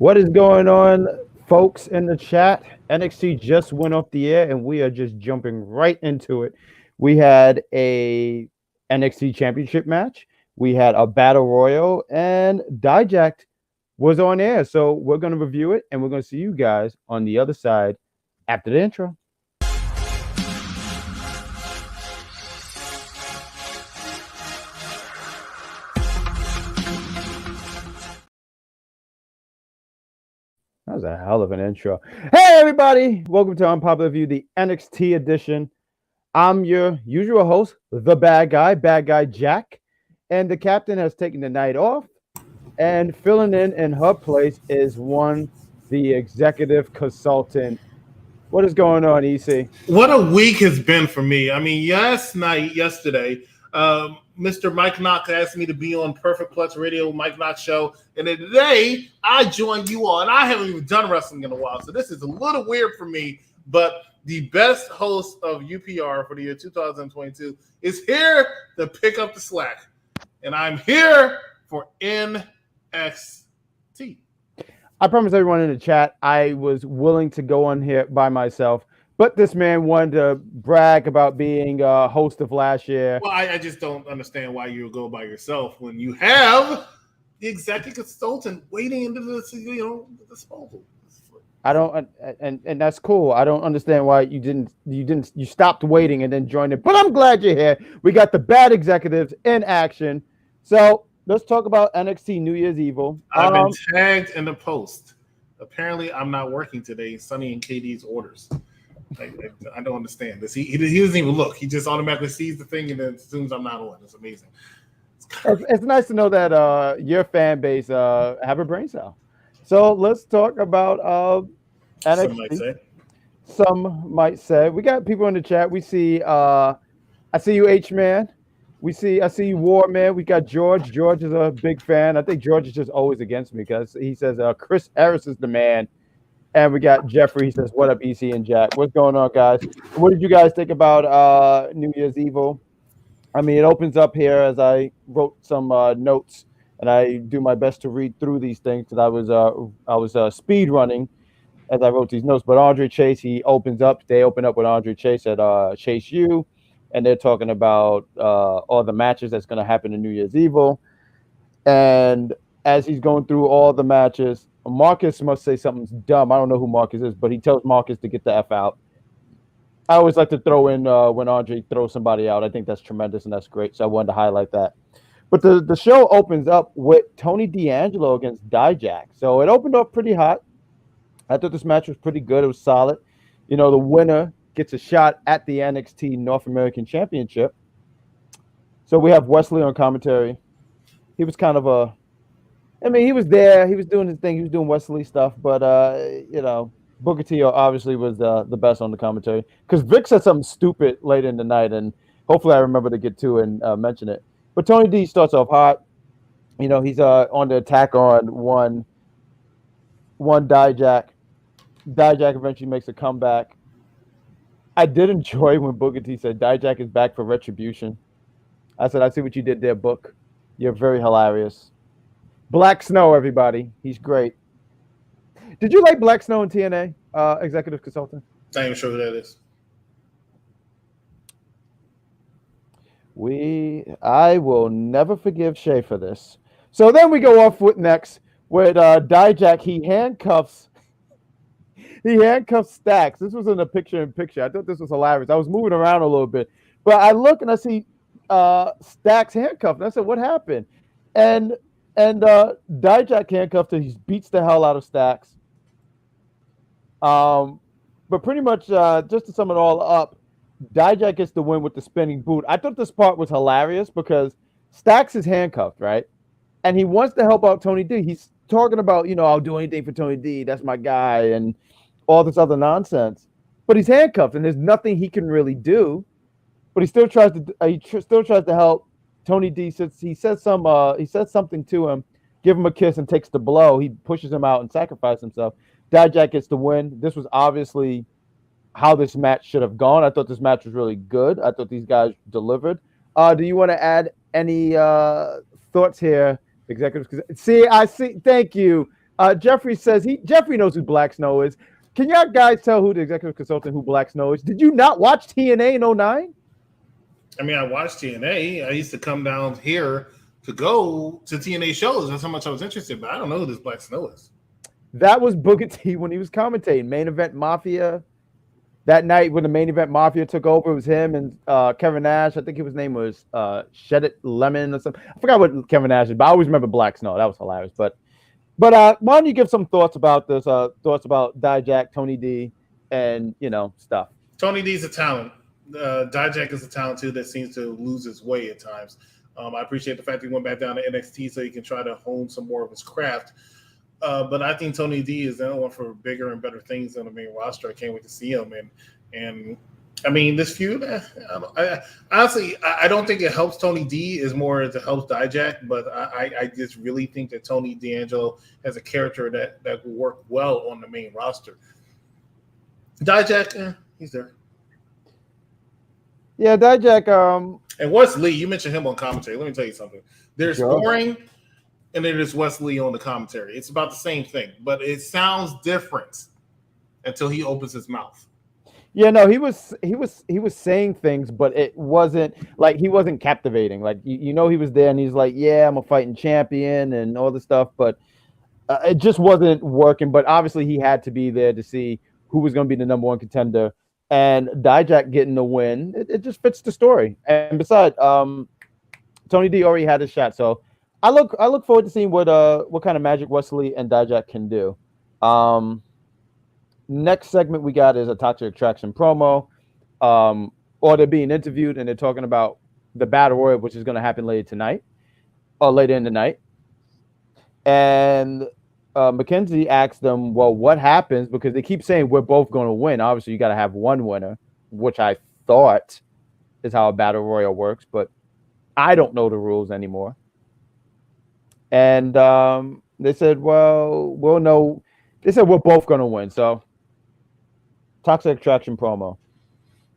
What is going on, folks in the chat? NXT just went off the air, and we are just jumping right into it. We had a NXT Championship match. We had a Battle Royal, and Dijak was on air. So we're going to review it, and we're going to see you guys on the other side after the intro. That was a hell of an intro. Hey, everybody. Welcome to Unpopular View, the NXT edition. I'm your usual host, the Badguy Jack. And the captain has taken the night off. And filling in her place is the executive consultant. What is going on, EC? What a week has been for me. I mean, yesterday, Mr. Mike Knox asked me to be on Perfect Plus Radio, Mike Knox Show. And then today, I joined you all. And I haven't even done wrestling in a while. So this is a little weird for me. But the best host of UPR for the year 2022 is here to pick up the slack. And I'm here for NXT. I promised everyone in the chat I was willing to go on here by myself. But this man wanted to brag about being a host of last year. Well, I just don't understand why you go by yourself when you have the executive consultant waiting into the disposal. I don't, and that's cool. I don't understand why you stopped waiting and then joined it. But I'm glad you're here. We got the bad executives in action. So let's talk about NXT New Year's Evil. I've been tagged in the post. Apparently, I'm not working today. Sonny and KD's orders. I don't understand this. He doesn't even look. He just automatically sees the thing and then assumes I'm not on. It's amazing. It's nice to know that your fan base have a brain cell. So let's talk about NXT. Some might say. We got people in the chat. We see I see you, H-Man. I see you, War Man. We got George. George is a big fan. I think George is just always against me because he says Chris Harris is the man. And we got Jeffrey. He says, "What up, EC and Jack? What's going on, guys? What did you guys think about New Year's Evil?" I mean, it opens up here as I wrote some notes, and I do my best to read through these things because I was speed running as I wrote these notes. But Andre Chase, they open up with Andre Chase at Chase U, and they're talking about all the matches that's going to happen in New Year's Evil. And as he's going through all the matches, Marcus must say something dumb. I don't know who Marcus is, but he tells Marcus to get the F out. I always like to throw in when Andre throws somebody out. I think that's tremendous and that's great. So I wanted to highlight that. But the show opens up with Tony D'Angelo against Dijak. So it opened up pretty hot. I thought this match was pretty good. It was solid. You know, the winner gets a shot at the NXT North American Championship. So we have Wesley on commentary. He was kind of he was there. He was doing his thing. He was doing Wesley stuff. But, Booker T obviously was the best on the commentary. Because Vic said something stupid late in the night, and hopefully I remember to get to and mention it. But Tony D starts off hot. You know, he's on the attack on one Dijak. Dijak eventually makes a comeback. I did enjoy when Booker T said Dijak is back for retribution. I said, I see what you did there, Book. You're very hilarious. Black Snow, everybody. He's great. Did you like Black Snow in TNA, executive consultant? Not even sure who that is. I will never forgive Shay for this. So then we go off with next with Dijak. He handcuffs Stacks. This was in a picture-in-picture. I thought this was hilarious. I was moving around a little bit, but I look and I see Stacks handcuffed. And I said, "What happened?" And Dijak handcuffed him. He beats the hell out of Stacks. But pretty much just to sum it all up, Dijak gets the win with the spinning boot. I thought this part was hilarious because Stacks is handcuffed, right? And he wants to help out Tony D. He's talking about, I'll do anything for Tony D. That's my guy, and all this other nonsense. But he's handcuffed, and there's nothing he can really do. But he still tries to help Tony D. He says something to him, give him a kiss, and takes the blow. He pushes him out and sacrifices himself. Dijak gets the win. This was obviously how this match should have gone. I thought this match was really good. I thought these guys delivered. Do you want to add any thoughts here, executives? I see. Thank you. Jeffrey says Jeffrey knows who Black Snow is. Can y'all guys tell who the executive consultant who Black Snow is? Did you not watch TNA in 09? I mean, I watched TNA. I used to come down here to go to TNA shows. That's how much I was interested. But I don't know who this Black Snow is. That was Booker T when he was commentating. Main Event Mafia. That night when the Main Event Mafia took over, it was him and Kevin Nash. I think his name was Shed It Lemon or something. I forgot what Kevin Nash is, but I always remember Black Snow. That was hilarious. But why don't you give some thoughts about this? Thoughts about Dijak, Tony D, and stuff. Tony D's a talent. Dijak is a talent too that seems to lose his way at times. I appreciate the fact that he went back down to NXT so he can try to hone some more of his craft. But I think Tony D is the one for bigger and better things on the main roster. I can't wait to see him. And I mean, this feud, honestly, I don't think it helps Tony D as more as it helps Dijak. But I just really think that Tony D'Angelo has a character that will work well on the main roster. Dijak, he's there. Yeah, Dijak. And Wes Lee, you mentioned him on commentary. Let me tell you something. There's boring. And then there's Wes Lee on the commentary. It's about the same thing, but it sounds different until he opens his mouth. Yeah, no, he was saying things, but it wasn't like he wasn't captivating. Like he was there and he's like, yeah, I'm a fighting champion and all this stuff, but it just wasn't working. But obviously, he had to be there to see who was going to be the number one contender. And Dijak getting the win, it just fits the story. And besides, Tony D already had his shot, so. I look forward to seeing what kind of magic Wesley and Dijak can do. Next segment we got is a Toxic Attraction promo, or they're being interviewed and they're talking about the Battle Royal, which is going to happen later in the night. And Mackenzie asked them, well, what happens? Because they keep saying we're both going to win. Obviously, you got to have one winner, which I thought is how a Battle Royal works, but I don't know the rules anymore. And they said, well, we'll know. They said we're both going to win. So, Toxic Attraction promo.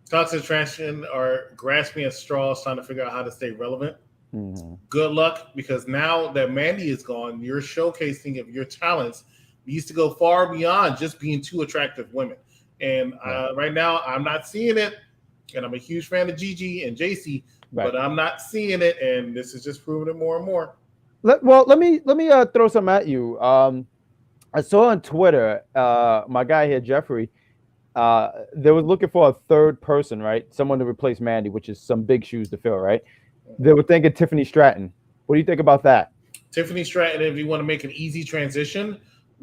Toxic Attraction are grasping at straws, trying to figure out how to stay relevant. Mm-hmm. Good luck, because now that Mandy is gone, your showcasing of your talents needs to go far beyond just being two attractive women. And right now, I'm not seeing it. And I'm a huge fan of Gigi and JC, but I'm not seeing it. And this is just proving it more and more. Let me throw some at you. I saw on Twitter, my guy here, Jeffrey, they were looking for a third person, right? Someone to replace Mandy, which is some big shoes to fill, right? They were thinking Tiffany Stratton. What do you think about that? Tiffany Stratton, if you want to make an easy transition,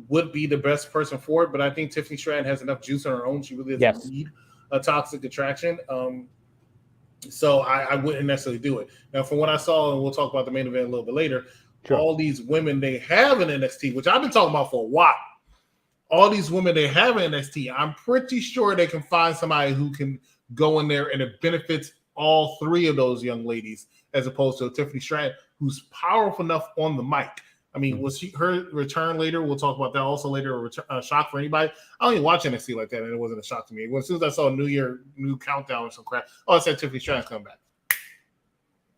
would be the best person for it. But I think Tiffany Stratton has enough juice on her own. She really doesn't need a Toxic Attraction. So I wouldn't necessarily do it. Now, from what I saw, and we'll talk about the main event a little bit later, all these women they have in NXT, which I've been talking about for a while, all these women they have in NXT, I'm pretty sure they can find somebody who can go in there and it benefits all three of those young ladies, as opposed to Tiffany Stratton, who's powerful enough on the mic. I mean, was her return later? We'll talk about that also later. A shock for anybody? I don't even watch NXT like that, and it wasn't a shock to me. As soon as I saw new countdown or some crap, I said Tiffany Stratton's coming back.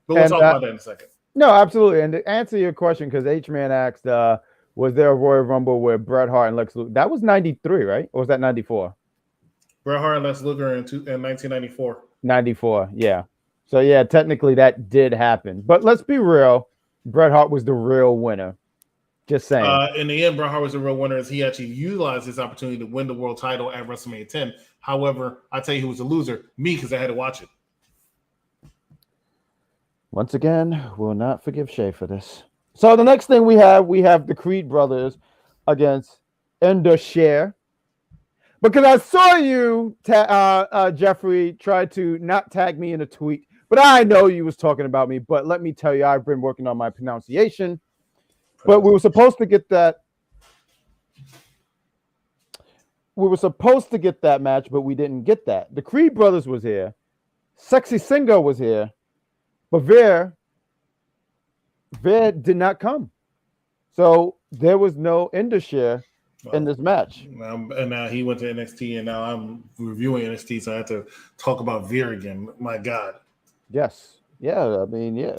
But we'll talk about that in a second. No, absolutely. And to answer your question, because H-Man asked, was there a Royal Rumble with Bret Hart and Lex Luger? That was 93, right? Or was that 94? Bret Hart and Lex Luger in 1994. 94, yeah. So, yeah, technically that did happen. But let's be real. Bret Hart was the real winner. Just saying. In the end, Bret Hart was the real winner as he actually utilized his opportunity to win the world title at WrestleMania 10. However, I tell you who was a loser. Me, because I had to watch it. Once again, we'll not forgive Shay for this. So the next thing we have the Creed brothers against Indus Sher. Because I saw you, Jeffrey, try to not tag me in a tweet, but I know you was talking about me. But let me tell you, I've been working on my pronunciation. But we were supposed to get that. We were supposed to get that match, but we didn't get that. The Creed brothers was here. Sexy Singer was here. But Veer did not come. So there was no Indus Sher in this match. And now he went to NXT, and now I'm reviewing NXT, so I have to talk about Veer again. My God. Yes. Yeah, I mean, yeah.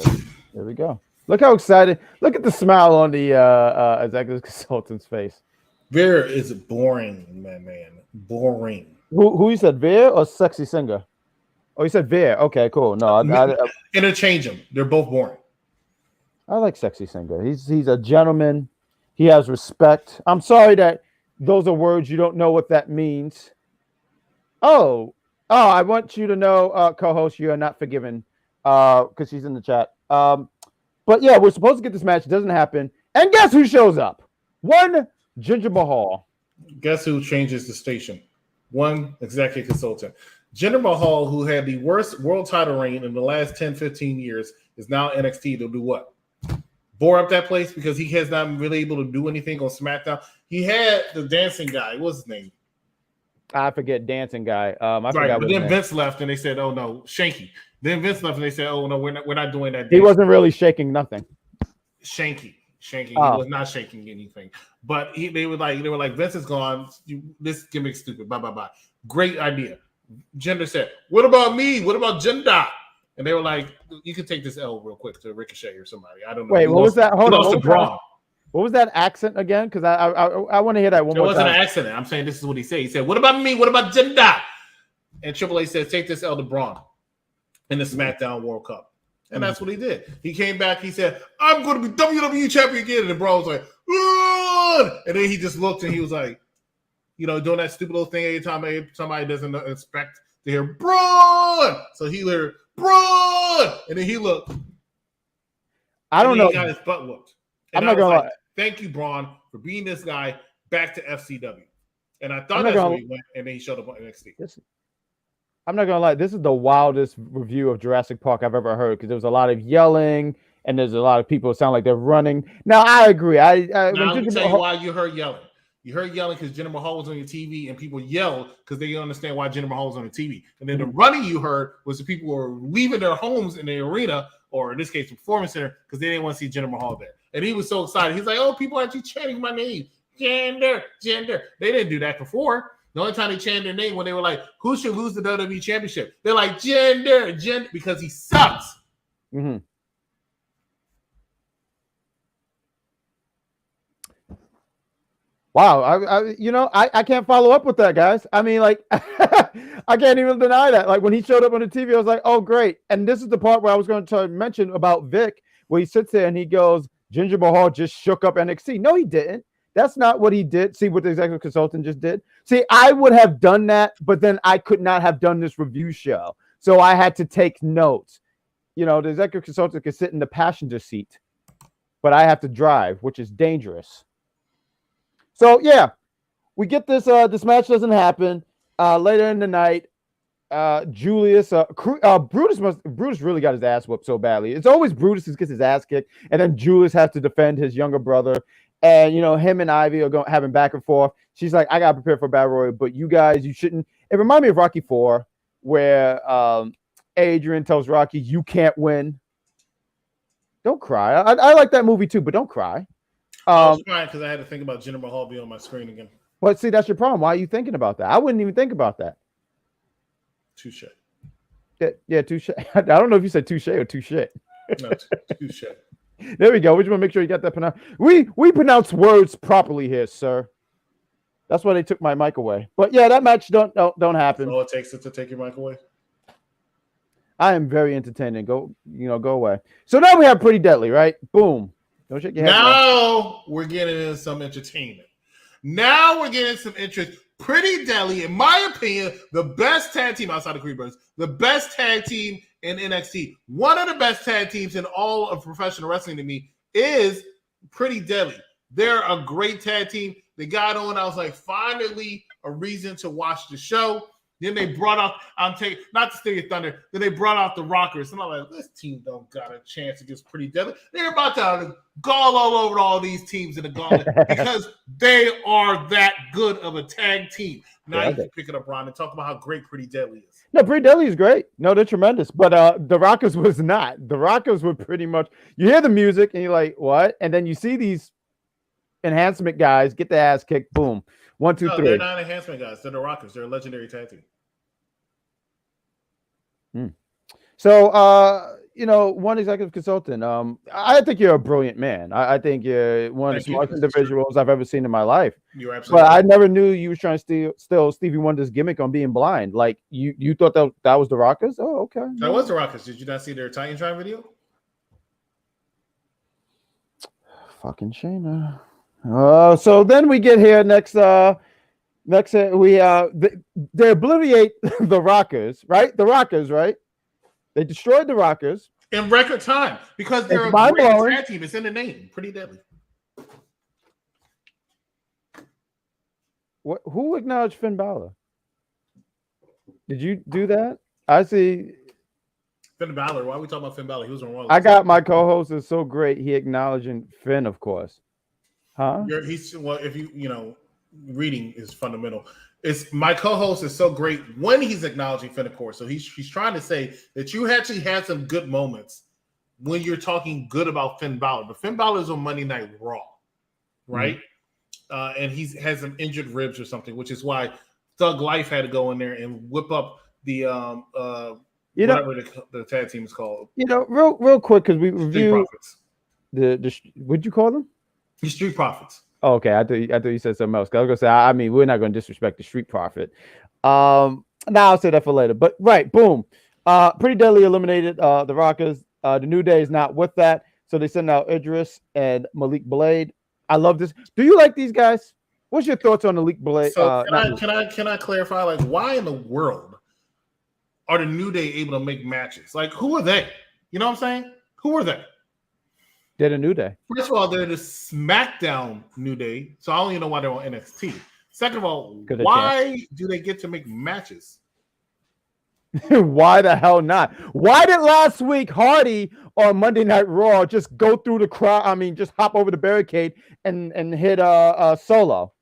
There we go. Look how excited. Look at the smile on the executive consultant's face. Veer is boring, man. Boring. Who you said, Veer or Sexy Singer? Oh, you said Veer. Okay, cool. No, interchange them. They're both boring. I like Sexy Singer. He's a gentleman. He has respect. I'm sorry that those are words you don't know what that means. Oh, I want you to know, co-host, you are not forgiven because she's in the chat. But yeah, we're supposed to get this match. It doesn't happen. And guess who shows up? One Jinder Mahal. Guess who changes the station? One executive consultant. Jinder Mahal, who had the worst world title reign in the last 10, 15 years, is now NXT to do what? Bore up that place because he has not really able to do anything on SmackDown. He had the dancing guy. What's his name? I forget dancing guy. Forgot. But then Vince left and they said, "Oh no, Shanky." Then Vince left and they said, "Oh no, we're not doing that." He wasn't really shaking nothing. Shanky. He was not shaking anything. But they were like, Vince is gone. This gimmick's stupid. Bye. Great idea. Jinder said, "What about me? What about Jinder?" And they were like, "You can take this L real quick to Ricochet or somebody." I don't know. Wait, what was that? Hold on. Braun. What was that accent again? Because I want to hear that one more time. It wasn't an accent. I'm saying this is what he said. He said, "What about me? What about Jinder?" And Triple H said, "Take this L to Braun in the SmackDown World Cup." And that's what he did. He came back. He said, "I'm going to be WWE champion again." And Braun was like, "Run!" And then he just looked and he was like, doing that stupid little thing every time somebody doesn't expect to hear Braun. So he heard Braun, and then he looked. I don't know. He got his butt whooped. I'm not gonna lie. Thank you, Braun, for being this guy back to FCW. And I thought that's where he went, and then he showed up on NXT. I'm not gonna lie. This is the wildest review of Jurassic Park I've ever heard because there was a lot of yelling and there's a lot of people who sound like they're running. Now I agree. Now let me tell you why you heard yelling. You heard yelling because Jinder Mahal was on your TV, and people yelled because they didn't understand why Jinder Mahal was on the TV. And then the running you heard was the people who were leaving their homes in the arena, or in this case, the Performance Center, because they didn't want to see Jinder Mahal there. And he was so excited. He's like, "Oh, people are actually chanting my name, Jinder." They didn't do that before. The only time they chanted their name when they were like, "Who should lose the WWE Championship?" They're like, Jinder, because he sucks. Mm-hmm. Wow, I can't follow up with that, guys. I mean, like, I can't even deny that. Like, when he showed up on the TV, I was like, "Oh, great!" And this is the part where I was going to mention about Vic, where he sits there and he goes, "Jinder Mahal just shook up NXT." No, he didn't. That's not what he did. See what the executive consultant just did? See, I would have done that, but then I could not have done this review show. So I had to take notes. The executive consultant could sit in the passenger seat, but I have to drive, which is dangerous. So yeah, we get this. This match doesn't happen. Later in the night, Julius, Brutus really got his ass whooped so badly. It's always Brutus who gets his ass kicked, and then Julius has to defend his younger brother. And him and Ivy are having back and forth. She's like, "I gotta prepare for Battle Royal, but you guys, you shouldn't." It reminded me of Rocky IV, where Adrian tells Rocky, "You can't win." Don't cry. I like that movie too, but don't cry. I was crying because I had to think about Jinder Mahal being on my screen again. Well, see, that's your problem. Why are you thinking about that? I wouldn't even think about that. Touche. Yeah, touche. I don't know if you said touche or touche. No, touche. There we go. We just want to make sure you got that pronounced. We pronounce words properly here, sir. That's why they took my mic away. But yeah, that match don't happen. All it takes is to take your mic away. I am very entertaining. Go away. So now we have Pretty Deadly, right? Boom. Don't shake your head. Now we're getting into some entertainment. Now we're getting some interest. Pretty Deadly, in my opinion, the best tag team outside of Creed Brothers, the best tag team in NXT. One of the best tag teams in all of professional wrestling to me is Pretty Deadly. They're a great tag team. They got on. I was like, finally a reason to watch the show. Then they brought out, not to steal your thunder, then they brought out the Rockers. And I'm like, this team don't got a chance against Pretty Deadly. They're about to gall all over all these teams in the gauntlet because they are that good of a tag team. Now you can pick it up, Ron, and talk about how great Pretty Deadly is. No, Pretty Deadly is great. No, they're tremendous. But the Rockers was not. The Rockers were pretty much, you hear the music and you're like, what? And then you see these enhancement guys get their ass kicked. Boom. 1, 2, 3. They're not enhancement guys. They're the Rockers. They're a legendary tag team. So one executive consultant. I think you're a brilliant man. I think you're one of the smartest individuals I've ever seen in my life. You're absolutely but I never knew you were trying to steal Stevie Wonder's gimmick on being blind. Like you thought that was the Rockers? Oh, okay. That was the Rockers. Did you not see their Titantron video? Fucking Shayna. So then we get here next we they obliviate the Rockers, right? The Rockers, right? They destroyed the Rockers in record time because they're a great tag team. It's in the name. Pretty Deadly. Who acknowledged Finn Balor? Did you do that? I see. Finn Balor. Why are we talking about Finn Balor? He was on Raw. I got my co-host is so great. He acknowledging Finn, of course. Huh? If you reading is fundamental. It's my co-host is so great when he's acknowledging Finn, of course. So he's trying to say that you actually had some good moments when you're talking good about Finn Balor. But Finn Balor is on Monday Night Raw, right? Mm-hmm. And he has some injured ribs or something, which is why Thug Life had to go in there and whip up the whatever the tag team is called. Real quick, because we reviewed the what'd you call them? The Street Profits. Oh, okay, I thought you said something else. I was gonna say, I mean, we're not gonna disrespect the Street Profit. Now I'll say that for later. But right, boom. Pretty Deadly eliminated the Rockers. The New Day is not with that, so they send out Idris and Malik Blade. I love this. Do you like these guys? What's your thoughts on Malik Blade? So can I clarify? Like, why in the world are the New Day able to make matches? Like, who are they? You know what I'm saying? Who are they? They're the New Day. First of all, they're the SmackDown New Day, so I don't even know why they're on NXT. Second of all, why do they get to make matches? Why the hell not? Why did last week Hardy on Monday Night Raw just go through the crowd? I mean, just hop over the barricade and hit Solo?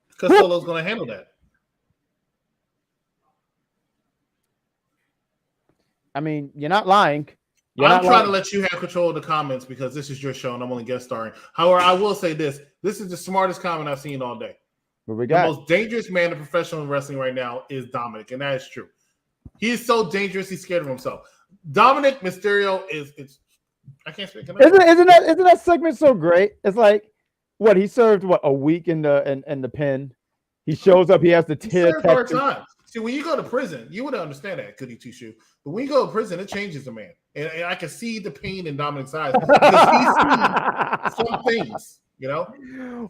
Because Solo's going to handle that. I mean, you're not lying. I'm trying to let you have control of the comments because this is your show and I'm only guest starring. However, I will say this. This is the smartest comment I've seen all day. What we got? The most dangerous man in professional wrestling right now is Dominic, and that is true. He is so dangerous, he's scared of himself. Dominic Mysterio I can't speak. Isn't that segment so great? It's like he served a week in the pen. He shows up, he has the tear time. See, when you go to prison, you wouldn't understand that, goody two shoe. But when you go to prison, it changes the man. And I can see the pain in Dominic's eyes because he's seen some things,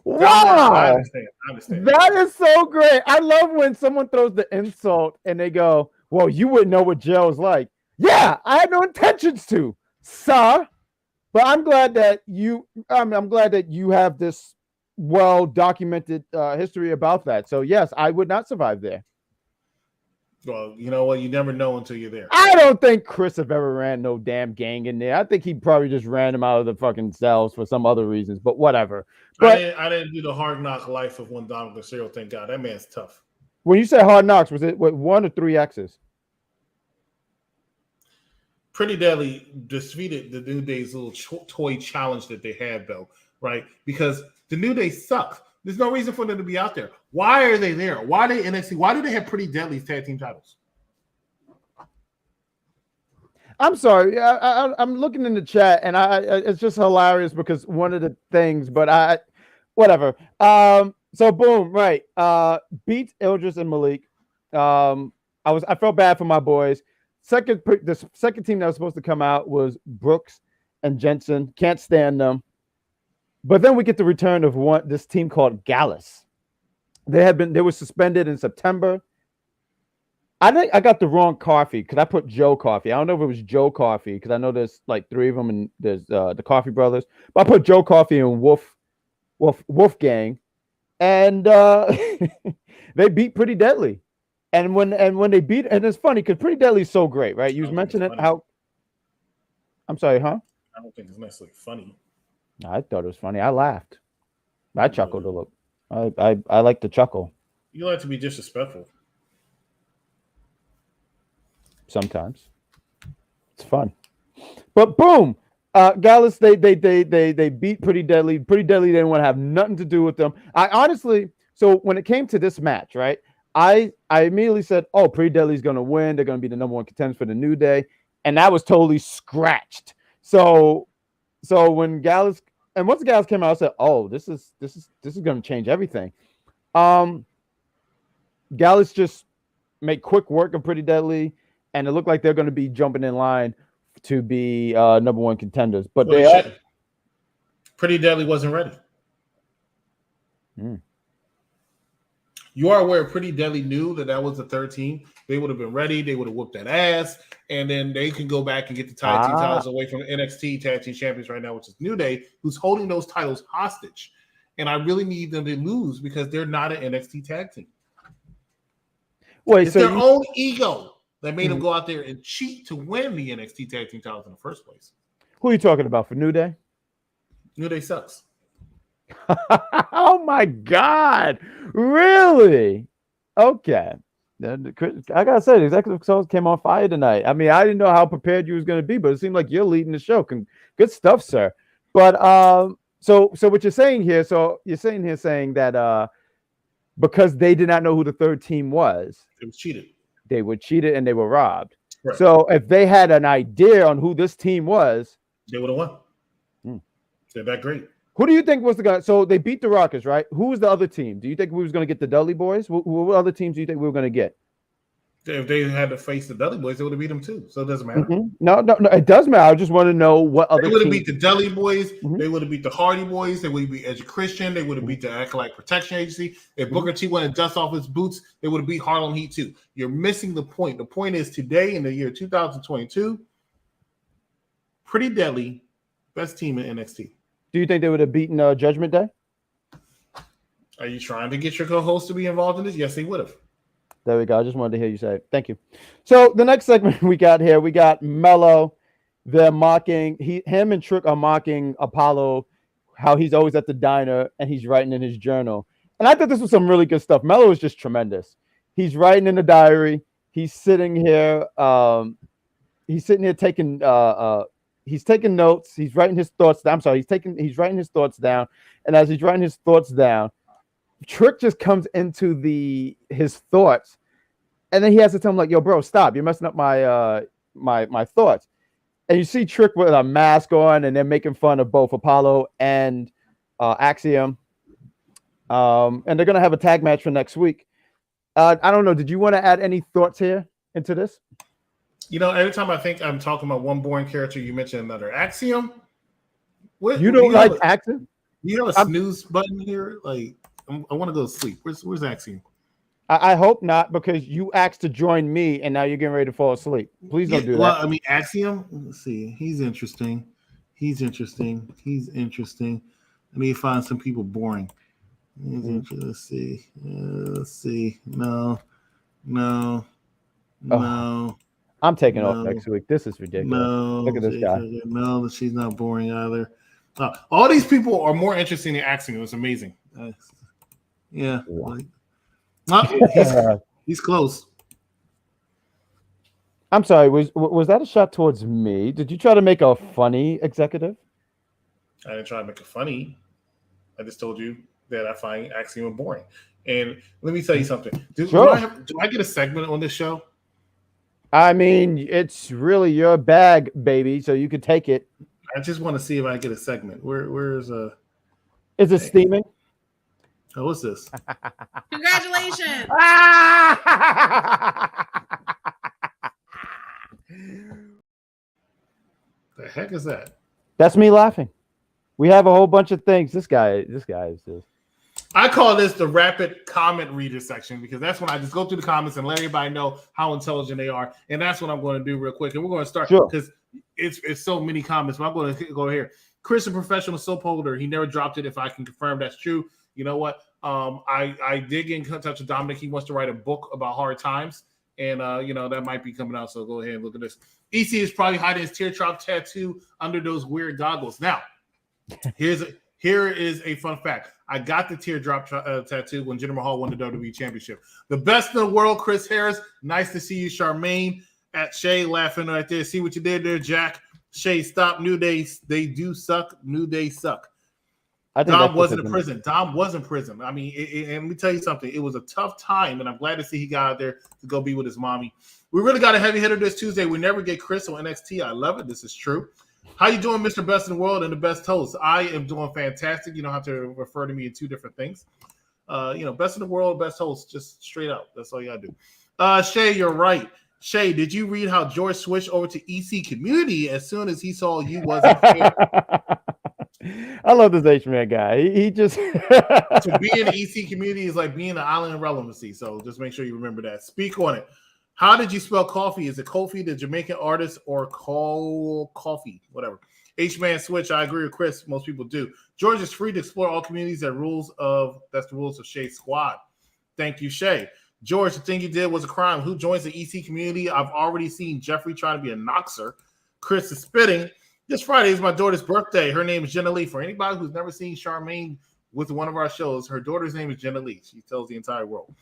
Wow. I understand. That is so great. I love when someone throws the insult and they go, well, you wouldn't know what jail is like. Yeah, I had no intentions to, sir. But I'm glad that you have this well-documented history about that. So yes, I would not survive there. Well, you know what? You never know until you're there. I don't think Chris have ever ran no damn gang in there. I think he probably just ran them out of the fucking cells for some other reasons, but whatever. But I didn't do the hard knock life of one Dominic Mysterio. Thank God. That man's tough. When you say hard knocks, was it 1 or 3 X's? Pretty Deadly defeated the New Day's little toy challenge that they had, though, right? Because the New Day sucks. There's no reason for them to be out there. Why are they there? Why are they NXT? Why do they have Pretty Deadly's tag team titles? I'm sorry. I'm looking in the chat, and it's just hilarious because one of the things, but whatever. So boom, right. Beat Idris and Malik. I felt bad for my boys. The second team that was supposed to come out was Brooks and Jensen. Can't stand them. But then we get the return of this team called Gallus. They were suspended in September. I think I got the wrong coffee because I put Joe Coffee. I don't know if it was Joe Coffee because I know there's like 3 of them and there's the Coffee Brothers. But I put Joe Coffee and Wolfgang, and they beat Pretty Deadly. And when they beat, and it's funny because Pretty Deadly is so great, right? You was mentioning how. I'm sorry, huh? I don't think it's necessarily funny. I thought it was funny. I laughed. I chuckled a little. I like to chuckle. You like to be disrespectful. Sometimes. It's fun. But boom. Gallus, they beat Pretty Deadly. Pretty Deadly didn't want to have nothing to do with them. I honestly, so when it came to this match, right? I immediately said, oh, Pretty Deadly's gonna win. They're gonna be the #1 contenders for the New Day. and that was totally scratched. So when Gallus and once the Gallus came out, I said, "Oh, this is going to change everything." Gallus just made quick work of Pretty Deadly, and it looked like they're going to be jumping in line to be number one contenders. But Pretty Deadly wasn't ready. Hmm. You are aware Pretty Deadly knew that was the third team. They would have been ready. They would have whooped that ass, and then they can go back and get the tag team titles away from the NXT Tag Team Champions right now, which is New Day, who's holding those titles hostage. And I really need them to lose because they're not an NXT tag team. Wait, it's their own ego that made them go out there and cheat to win the NXT Tag Team titles in the first place. Who are you talking about for New Day? New Day sucks. Oh my God! Really? Okay. I gotta say, the executive consultant came on fire tonight. I mean, I didn't know how prepared you was going to be, but it seemed like you're leading the show. Good stuff, sir. But so what you're saying here? So you're saying that because they did not know who the third team was, it was cheated. They were cheated and they were robbed. Right. So if they had an idea on who this team was, they would have won. They're that great. Who do you think was the guy? So they beat the Rockets, right? Who was the other team? Do you think we was going to get the Dudley Boys? What other teams do you think we were going to get? If they had to face the Dudley Boys, they would have beat them too. So it doesn't matter. No, it does matter. I just want to know what other. They would have beat the Dudley Boys. They would have beat the Hardy Boys. They would have beat Edge Christian. They would have beat the Acolyte Protection Agency. If Booker T wanted to dust off his boots, they would have beat Harlem Heat too. You're missing the point. The point is today in the year 2022, Pretty Deadly, best team in NXT. Do you think they would have beaten Judgment Day? Are you trying to get your co-host to be involved in this? Yes, they would have. There we go. I just wanted to hear you say it. Thank you. So the next segment we got here, we got Mello. They're mocking him and Trick are mocking Apollo, how he's always at the diner and he's writing in his journal. And I thought this was some really good stuff. Mello is just tremendous. He's writing in the diary. He's sitting here. Taking he's taking notes. He's writing his thoughts down. I'm sorry. He's writing his thoughts down. And as he's writing his thoughts down, Trick just comes into his thoughts, and then he has to tell him like, "Yo, bro, stop! You're messing up my my thoughts." And you see Trick with a mask on, and they're making fun of both Apollo and Axiom. And they're gonna have a tag match for next week. I don't know. Did you want to add any thoughts here into this? You know, every time I think I'm talking about one boring character, you mention another. Axiom. You don't like Axiom? You have a snooze button here, like. I want to go to sleep. Where's Axiom? I hope not, because you asked to join me, and now you're getting ready to fall asleep. Please don't do that. Well, I mean, Axiom. Let's see. He's interesting. Let me find some people boring. Let's see. No. I'm taking off next week. This is ridiculous. No. Look at this guy. No, she's not boring either. All these people are more interesting than Axiom. It's amazing. Yeah. He's close. I'm sorry. Was that a shot towards me? Did you try to make a funny executive? I didn't try to make it funny. I just told you that I find Axiom boring. And let me tell you something. Do I get a segment on this show? I mean, it's really your bag, baby, so you can take it. I just want to see if I get a segment. Where's Is it steaming? Oh, what's this? Congratulations! The heck is that? That's me laughing. We have a whole bunch of things. This guy is just. I call this the rapid comment reader section because that's when I just go through the comments and let everybody know how intelligent they are, and that's what I'm going to do real quick. And we're going to start because it's so many comments. But I'm going to go here. Christian professional soap holder. He never dropped it. If I can confirm that's true. You know what? I did get in touch with Dominic. He wants to write a book about hard times, and that might be coming out. So go ahead and look at this. EC is probably hiding his teardrop tattoo under those weird goggles. Now, here is a fun fact. I got the teardrop tattoo when Jinder Mahal won the WWE Championship. The best in the world, Chris Harris. Nice to see you, Charmaine. At Shay laughing right there. See what you did there, Jack. Shay, stop. New Day, they do suck. New Day suck. I think Dom wasn't in prison. Dom was in prison. I mean, and let me tell you something. It was a tough time, and I'm glad to see he got out there to go be with his mommy. We really got a heavy hitter this Tuesday. We never get Chris on NXT. I love it. This is true. How you doing, Mr. Best in the World and the best host? I am doing fantastic. You don't have to refer to me in two different things. Best in the world, best host, just straight up. That's all you got to do. Shay, you're right. Shay, did you read how George switched over to EC Community as soon as he saw you wasn't fair? I love this H-Man guy. He just to be in the EC Community is like being an island of relevancy. So just make sure you remember that. Speak on it. How did you spell coffee? Is it Kofi, the Jamaican artist, or coffee? Whatever. H-Man switch. I agree with Chris. Most people do. George is free to explore all communities. That's the rules of Shay's squad. Thank you, Shay. George, the thing you did was a crime. Who joins the EC community? I've already seen Jeffrey trying to be a noxer. Chris is spitting. This Friday is my daughter's birthday. Her name is Jenna Lee. For anybody who's never seen Charmaine with one of our shows, her daughter's name is Jenna Lee. She tells the entire world.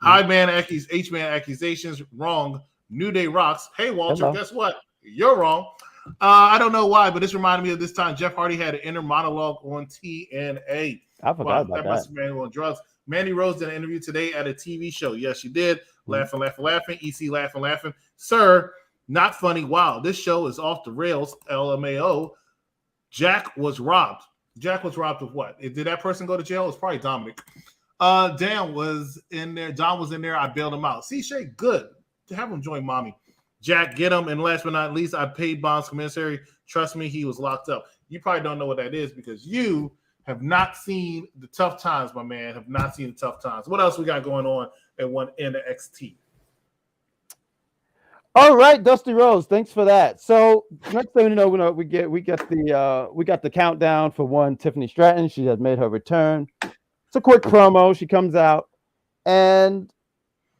H-Man accusations, wrong. New Day rocks. Hey, Walter, Guess what? You're wrong. I don't know why, but this reminded me of this time Jeff Hardy had an inner monologue on TNA. I forgot about that. Must have been on drugs. Mandy Rose did an interview today at a TV show. Yes, she did. Laughing. EC laughing. Sir, not funny. Wow, this show is off the rails. LMAO. Jack was robbed. Jack was robbed of what? Did that person go to jail? It's probably Dominic. Dan was in there. Don was in there. I bailed him out. See, Shay, good. To have him join mommy. Jack, get him. And last but not least, I paid Bond's commissary. Trust me, he was locked up. You probably don't know what that is because you have not seen the tough times, my man. Have not seen the tough times. What else we got going on at NXT? All right, Dusty Rose, thanks for that. So next thing you know, we got the countdown for one. Tiffany Stratton, she has made her return. It's a quick promo. She comes out, and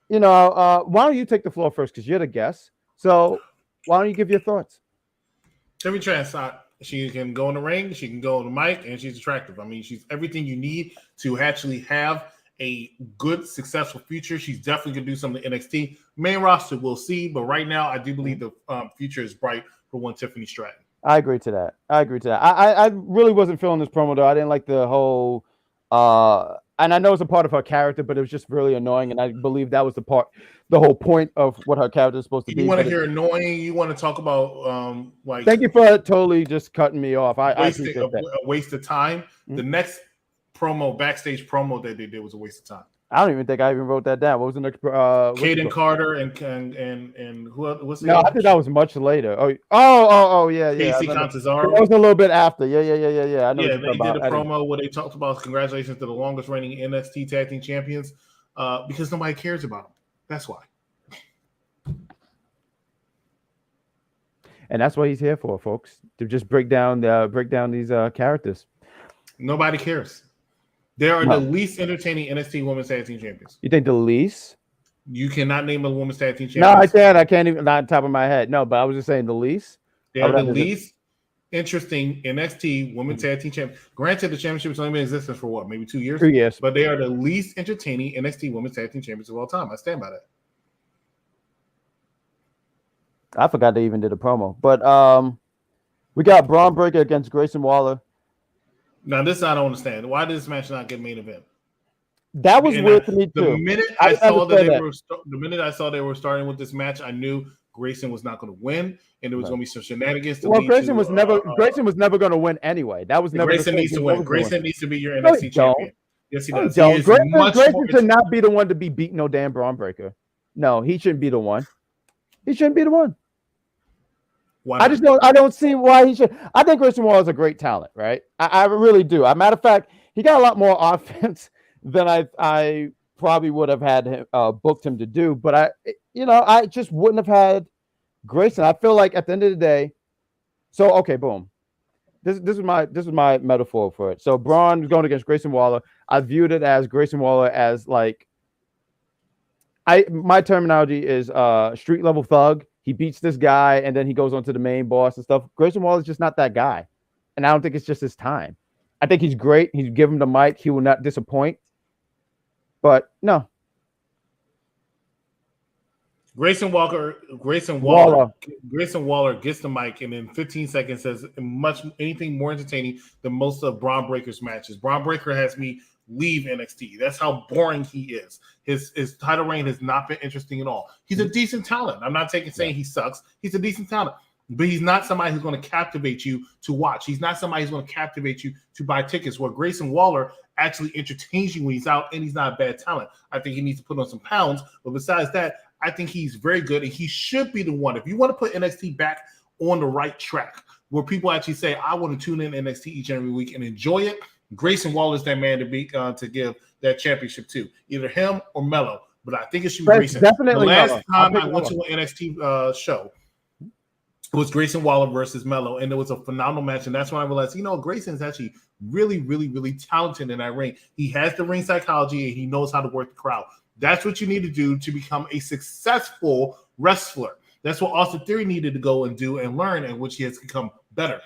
why don't you take the floor first because you're the guest. So why don't you give your thoughts? Tiffany Stratton, she can go in the ring, she can go on the mic, and she's attractive. I mean, she's everything you need to actually have a good, successful future. She's definitely going to do something in NXT. Main roster, we'll see. But right now, I do believe the future is bright for one Tiffany Stratton. I agree to that. I really wasn't feeling this promo, though. I didn't like the whole and I know it's a part of her character, but it was just really annoying. And I believe that was the whole point of what her character is supposed to be. You want to hear annoying? You want to talk about like? Thank you for totally just cutting me off. I appreciate that. A waste of time. Mm-hmm. The next backstage promo that they did was a waste of time. I don't even think I even wrote that down. What was the next? Kaden Carter and who else? What's the I think that was much later. Oh, yeah. Casey Contazaro. It was a little bit after. Yeah. I know they did a promo where they talked about congratulations to the longest reigning NXT Tag Team Champions because nobody cares about them. That's why. And that's what he's here for, folks, to just break down these characters. Nobody cares. They are the least entertaining NXT Women's Tag Team Champions. You think the least? You cannot name a Women's Tag Team Champions. No, I can't. I can't even. Not on top of my head. No, but I was just saying the least. They are the least interesting NXT Women's Tag Team Champions. Granted, the championship has only been in existence for what, maybe 2 years? 2 years. But they are the least entertaining NXT Women's Tag Team Champions of all time. I stand by that. I forgot they even did a promo. But we got Braun Breaker against Grayson Waller. Now, this I don't understand. Why did this match not get main event? That was weird to me too. The minute I saw they were starting with this match, I knew Grayson was not going to win, and there was going to be some shenanigans. Grayson was never going to win anyway. That was never. Grayson needs to win. Grayson needs to be your NXT champion. Yes, he does. Grayson should not be the one to be beating no damn Braun Breaker. No, he shouldn't be the one. He shouldn't be the one. I don't see why he should. I think Grayson Waller is a great talent, right? I really do. As a matter of fact, he got a lot more offense than I probably would have had him, booked him to do. But I just wouldn't have had Grayson. I feel like at the end of the day. So okay, boom. This is my metaphor for it. So Braun is going against Grayson Waller. I viewed it as Grayson Waller as like. My terminology is street level thug. He beats this guy, and then he goes on to the main boss and stuff. Grayson Waller is just not that guy. And I don't think it's just his time. I think he's great. He's give him the mic. He will not disappoint. But no. Grayson Waller gets the mic and in 15 seconds says anything more entertaining than most of Braun Breaker's matches. Braun Breaker has me leave NXT. That's how boring he is. His title reign has not been interesting at all. He's a decent talent. I'm not saying he sucks. He's a decent talent. But he's not somebody who's going to captivate you to watch. He's not somebody who's going to captivate you to buy tickets. Where Grayson Waller actually entertains you when he's out, and he's not a bad talent. I think he needs to put on some pounds. But besides that, I think he's very good, and he should be the one. If you want to put NXT back on the right track, where people actually say, I want to tune in NXT each and every week and enjoy it, Grayson Waller is that man to give that championship to. Either him or Melo. But I think it should be Grayson. Definitely the last time I went to an NXT show, it was Grayson Waller versus Melo, and it was a phenomenal match. And that's when I realized, Grayson is actually really, really, really talented in that ring. He has the ring psychology, and he knows how to work the crowd. That's what you need to do to become a successful wrestler. That's what Austin Theory needed to go and do and learn, and which he has become better.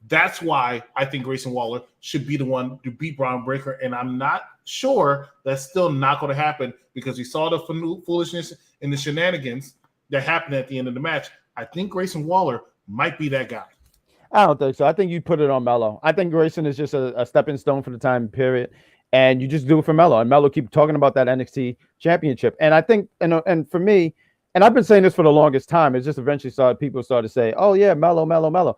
That's why I think Grayson Waller should be the one to beat Braun Breaker, and I'm not sure that's still not going to happen because we saw the foolishness and the shenanigans that happened at the end of the match. I think Grayson Waller might be that guy. I don't think so. I think you put it on Melo. I think Grayson is just a stepping stone for the time period, and you just do it for Melo. And Melo keep talking about that NXT championship. And I think, and for me, and I've been saying this for the longest time, it's just eventually people started to say, oh yeah, Melo.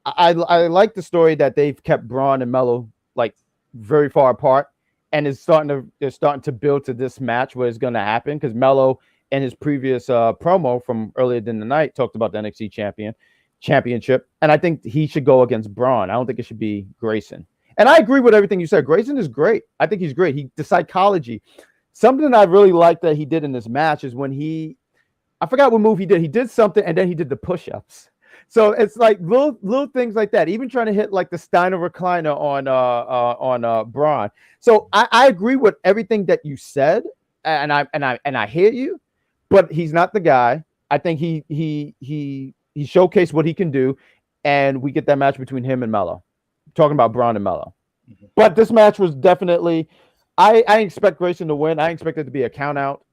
I like the story that they've kept Braun and Melo like very far apart, and they're starting to build to this match where it's going to happen because Melo in his previous promo from earlier in the night talked about the NXT championship, and I think he should go against Braun. I don't think it should be Grayson. And I agree with everything you said. Grayson is great. I think he's great. The psychology. Something I really liked that he did in this match is when I forgot what move he did. He did something, and then he did the push-ups. So it's like little things like that. Even trying to hit like the Steiner recliner on Braun. So I agree with everything that you said, and I hear you. But he's not the guy. I think he showcased what he can do, and we get that match between him and Melo. Talking about Braun and Melo. Mm-hmm. But this match was definitely I expect Grayson to win. I expect it to be a count out.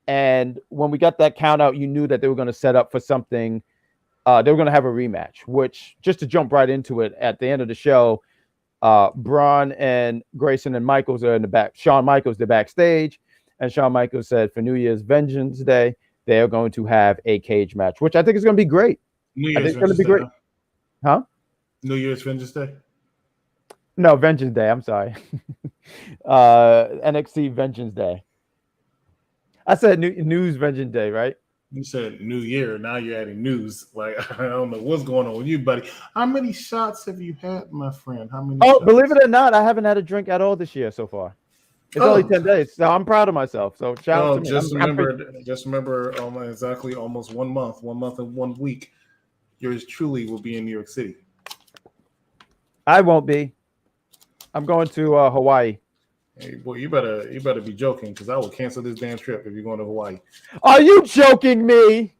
And when we got that count out, you knew that they were going to set up for something. They were going to have a rematch, which just to jump right into it at the end of the show, Braun and Grayson and Michaels are in the back. Shawn Michaels, they're backstage. And Shawn Michaels said for New Year's Vengeance Day, they are going to have a cage match, which I think is going to be great. New Year's Vengeance Day. Great. Huh? New Year's Vengeance Day? No, Vengeance Day. I'm sorry. NXT Vengeance Day. I said News Vengeance Day, right? You said New Year. Now you're adding news. Like, I don't know what's going on with you, buddy. How many shots have you had, my friend? How many shots? Believe it or not, I haven't had a drink at all this year so far. It's only 10 days, so I'm proud of myself. So shout out to me. Just remember, exactly almost 1 month and 1 week. Yours truly will be in New York City. I won't be. I'm going to Hawaii. Hey, boy, you better be joking because I will cancel this damn trip if you're going to Hawaii. Are you joking me?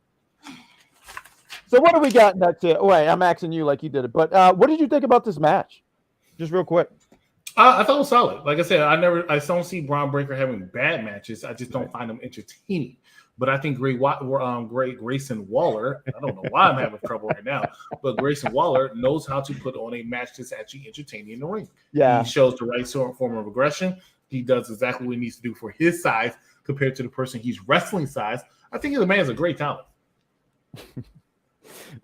So what do we got next here? Wait, I'm asking you like you did it, but what did you think about this match? Just real quick. I thought it was solid. Like I said, I don't see Braun Breaker having bad matches. I just don't find them entertaining. But I think great Grayson Waller, I don't know why I'm having trouble right now, but Grayson Waller knows how to put on a match that's actually entertaining in the ring. Yeah. He shows the right form of aggression. He does exactly what he needs to do for his size compared to the person he's wrestling size. I think the man's a great talent.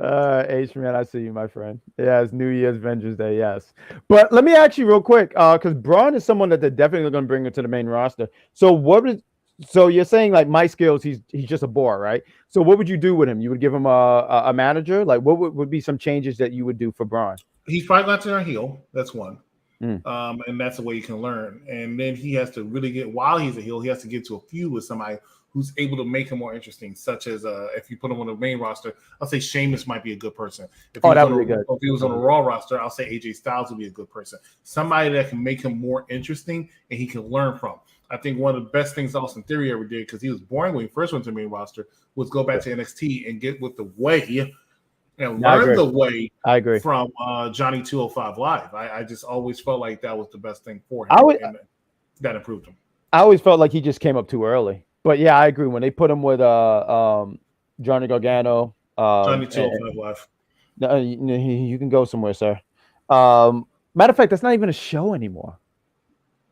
H-Man, I see you, my friend. Yeah, it's New Year's Vengeance Day, yes. But let me ask you real quick, because Braun is someone that they're definitely going to bring into the main roster. So you're saying like my skills, he's just a bore, right? So what would you do with him? You would give him a manager? Like what would be some changes that you would do for Braun? He's probably not turn heel. That's one. And that's the way you can learn. And then he has to really while he's a heel, he has to get to a feud with somebody who's able to make him more interesting, such as if you put him on the main roster, I'll say Sheamus might be a good person. That would be good. If he was on the Raw roster, I'll say AJ Styles would be a good person. Somebody that can make him more interesting and he can learn from. I think one of the best things Austin Theory ever did, because he was boring when he first went to the main roster, was go back to NXT and get with the way and learn the way I agree. From Johnny 205 Live. I just always felt like that was the best thing for him. And that improved him. I always felt like he just came up too early. But yeah, I agree. When they put him with Johnny Gargano. Johnny 205 Live. You can go somewhere, sir. Matter of fact, that's not even a show anymore.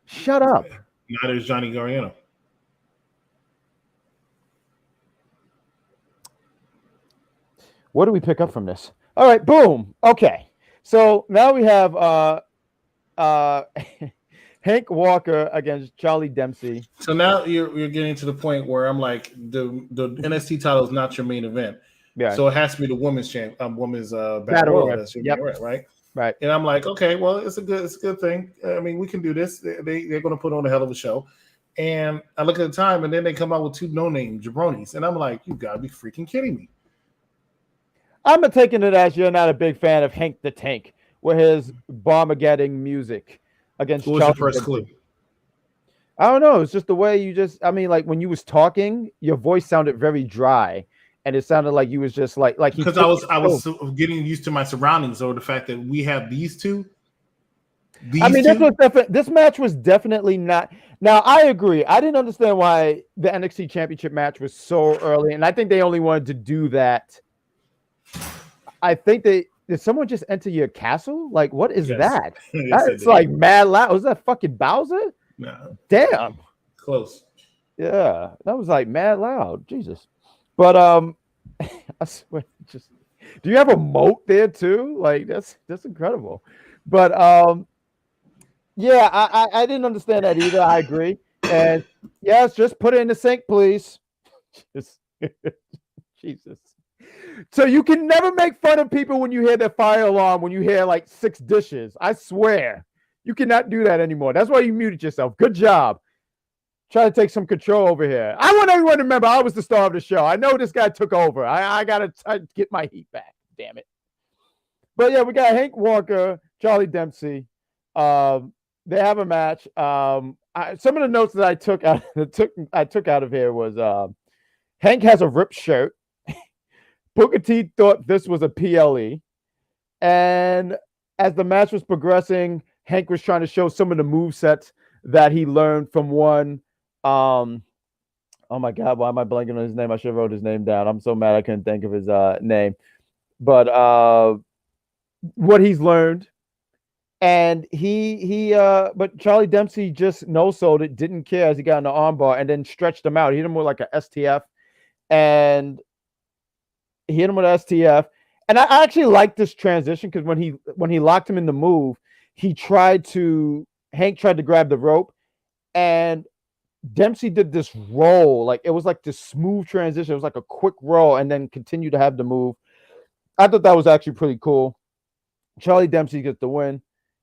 Shut up. Neither is Johnny Gargano. What do we pick up from this? All right, boom. Okay. So now we have Hank Walker against Charlie Dempsey. So now you're getting to the point where I'm like, the NXT title is not your main event. Yeah. So it has to be the women's battle royal. That's your main event, right? Right. And I'm like, okay, well, it's a good thing. I mean, we can do this. They're going to put on a hell of a show. And I look at the time, and then they come out with two no-name jabronis, and I'm like, you got to be freaking kidding me. I'm taking it as you're not a big fan of Hank the Tank with his Bombergetting music against What was your first clue? I don't know. It's just the way you just. I mean, like when you was talking, your voice sounded very dry, and it sounded like you was just like because I was getting used to my surroundings, or the fact that we have these two. This match was definitely not. Now I agree. I didn't understand why the NXT Championship match was so early, and I think they only wanted to do that. I think did someone just enter your castle? Like, what is that? Yes, it's like mad loud. Was that fucking Bowser? No. Damn. Close. Yeah, that was like mad loud. Jesus. But I swear, just do you have a moat there too? Like that's incredible. But yeah, I didn't understand that either. I agree. And yes, just put it in the sink, please. Just Jesus. So you can never make fun of people when you hear their fire alarm, when you hear like 6 dishes. I swear. You cannot do that anymore. That's why you muted yourself. Good job. Try to take some control over here. I want everyone to remember I was the star of the show. I know this guy took over. I got to get my heat back. Damn it. But yeah, we got Hank Walker, Charlie Dempsey. They have a match. Some of the notes that I took out of here was Hank has a ripped shirt. Booker T thought this was a PLE. And as the match was progressing, Hank was trying to show some of the movesets that he learned from one. Oh my God, why am I blanking on his name? I should have wrote his name down. I'm so mad I couldn't think of his name. But what he's learned. And but Charlie Dempsey just no-sold it, didn't care as he got in the armbar and then stretched him out. He hit him with like a STF. And he hit him with STF. And I actually like this transition because when he locked him in the move, Hank tried to grab the rope, and Dempsey did this roll. Like it was like this smooth transition. It was like a quick roll and then continued to have the move. I thought that was actually pretty cool. Charlie Dempsey gets the win.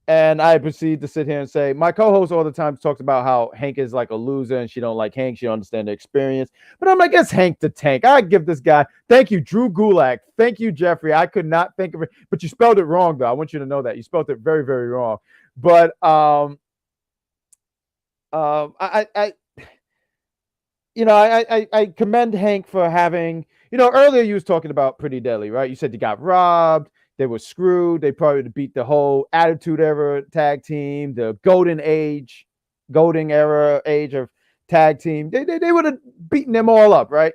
And I proceed to sit here and say, my co-host all the time talks about how Hank is like a loser and she don't like Hank. She don't understand the experience. But I'm like, it's Hank the Tank. I give this guy. Thank you, Drew Gulak. Thank you, Jeffrey. I could not think of it. But you spelled it wrong, though. I want you to know that. You spelled it very, very wrong. But I commend Hank for having, earlier you was talking about Pretty Deadly, right? You said you got robbed. They were screwed. They probably beat the whole Attitude Era tag team, the golden era age of tag team. They would have beaten them all up, right?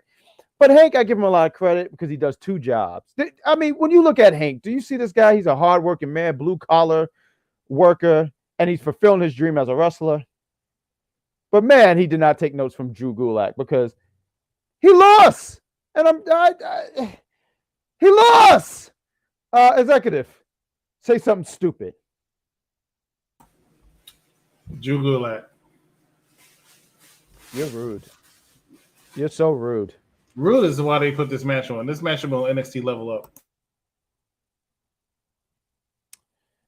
But Hank, I give him a lot of credit because he does 2 jobs. I mean, when you look at Hank, do you see this guy? He's a hardworking man, blue collar worker, and he's fulfilling his dream as a wrestler. But man, he did not take notes from Drew Gulak because he lost, and he lost. Executive, say something stupid. Drew Gulak. You're rude. You're so rude. Rude is why they put this match on. This match will NXT level up.